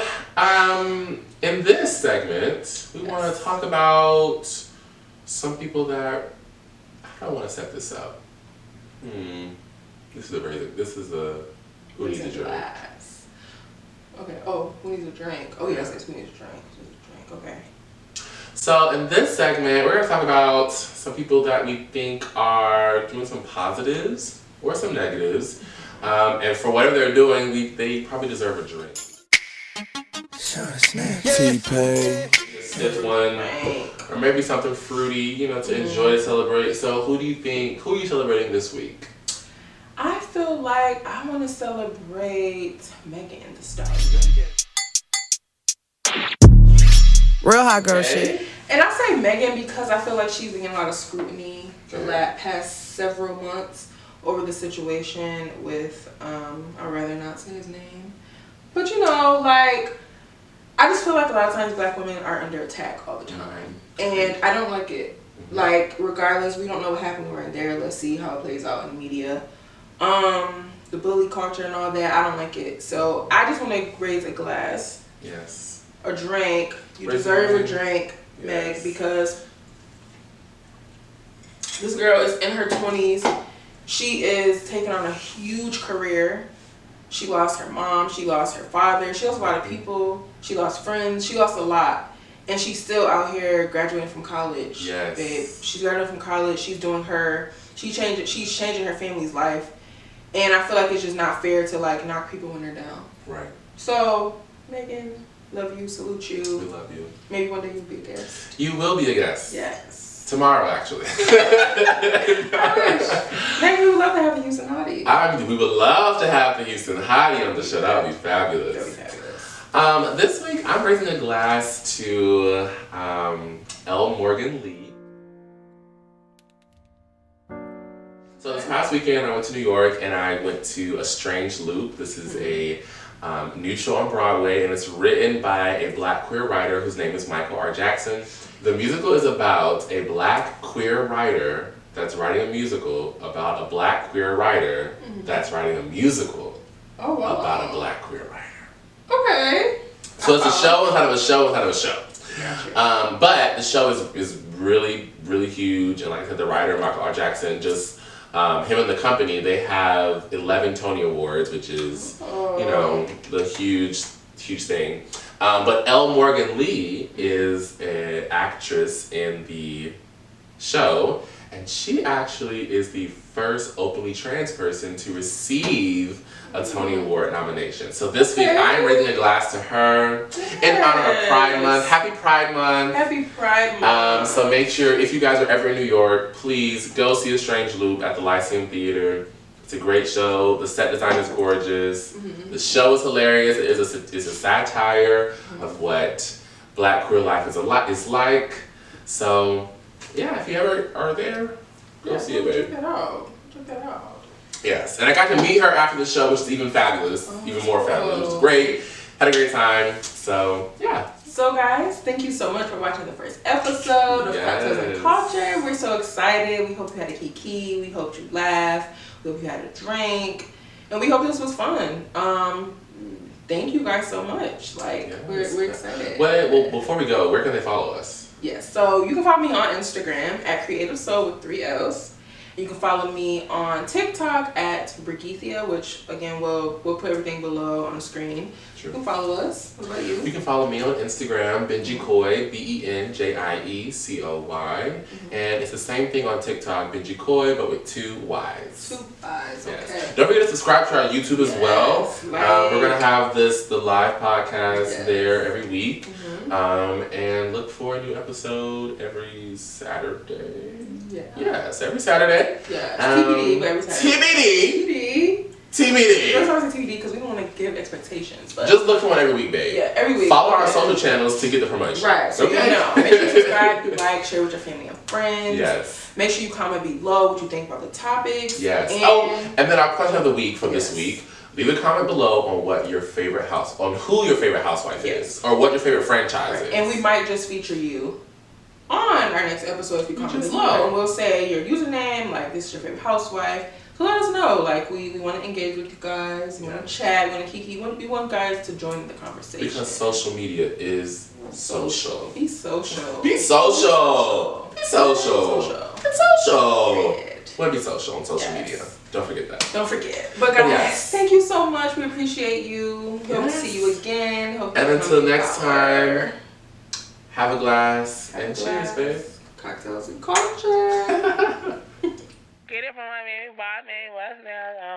in this segment we want to talk about some people that, how do I want to set this up? This is a who needs a drink. Okay. Oh, who needs a drink? Oh yes, who needs a drink. Okay. So in this segment, we're going to talk about some people that we think are doing some positives or some negatives. And for whatever they're doing, they probably deserve a drink. T-Pain. Stiff one, or maybe something fruity, you know, to enjoy, to celebrate. So who are you celebrating this week? I feel like I want to celebrate Megan Thee Stallion. Real hot girl shit. And I say Megan because I feel like she's been getting a lot of scrutiny the past several months over the situation with, I'd rather not say his name. But you know, like, I just feel like a lot of times Black women are under attack all the time. And I don't like it. Like, regardless, we don't know what happened when we're in there. Let's see how it plays out in the media. The bully culture and all that, I don't like it. So I just want to raise a glass. Yes. A drink. You deserve a drink, Meg, because this girl is in her 20s. She is taking on a huge career. She lost her mom. She lost her father. She lost a lot of people. She lost friends. She lost a lot. And she's still out here graduating from college. Yes. Babe. She's graduating from college. She's doing she's changing her family's life. And I feel like it's just not fair to like knock people when they're down. Right. So, Megan, love you, salute you. We love you. Maybe one day you'll be a guest. You will be a guest. Yes. Tomorrow, actually. I wish. Maybe we would love to have the Houston Hottie. We would love to have the Houston Hottie on the show. That would be fabulous. That would be fabulous. This week, I'm raising a glass to L. Morgan Lee. So this past weekend, I went to New York and I went to A Strange Loop. This is a new show on Broadway, and it's written by a Black queer writer whose name is Michael R. Jackson. The musical is about a Black queer writer that's writing a musical about a Black queer writer that's writing a musical about a Black queer writer. Okay. So it's a show inside of a show inside of a show. Gotcha. But the show is really, really huge, and like I said, the writer, Michael R. Jackson, just him and the company, they have 11 Tony Awards, which is, you know, the huge thing. But L. Morgan Lee is an actress in the show, and she actually is the first openly trans person to receive a Tony Award nomination. So this week, I'm raising a glass to her in honor of Pride Month. Happy Pride Month. Happy Pride Month. So make sure, if you guys are ever in New York, please go see A Strange Loop at the Lyceum Theater. It's a great show. The set design is gorgeous. The show is hilarious. It is a satire of what Black queer life is like. So yeah, if you ever are there, go see it, babe. Check that out. Check that out. Yes, and I got to meet her after the show, which is even fabulous, even more fabulous. It was great. Had a great time. So yeah. So guys, thank you so much for watching the first episode of Cocktails and Culture. We're so excited. We hope you had a kiki. We hope you laughed. We hope you had a drink. And we hope this was fun. Thank you guys so much. Like, we're excited. Well, before we go, where can they follow us? Yes, so you can follow me on Instagram at Creative Soul with 3 L's. You can follow me on TikTok at Brigethia, which again we'll put everything below on the screen. True. You can follow us. What about you? You can follow me on Instagram, Benji Coy, BenjiCoy, and it's the same thing on TikTok, Benji Coy, but with 2 Y's. 2 Y's, okay. Yes. Don't forget to subscribe to our YouTube as well. We're gonna have the live podcast there every week, and look for a new episode every Saturday. Yes, every Saturday. Yeah, TBD, but every Saturday. TBD. Let's not say TBD because we don't want to give expectations. But just look for one every week, babe. Yeah, every week. Follow our social channels to get the promotion. Right. So okay. you know, make sure you subscribe, like, share with your family and friends. Yes. Make sure you comment below what you think about the topics. Yes. And and then our question of the week for this week. Leave a comment below on what your favorite who your favorite housewife is, or what your favorite franchise is. And we might just feature you on our next episode if you comment below, and we'll say your username, like this is your favorite housewife. So let us know. Like we want to engage with you guys. We want to chat. We want to kiki. We want guys to join the conversation. Because social media is social. Be social. Be social. Be social. Be social. Want to be social on social media. Don't forget that. Don't forget. But guys, thank you so much. We appreciate you. Hope to see you again. And until next time, have a glass and cheers, babe. Cocktails and culture. Get it from my baby, what's now?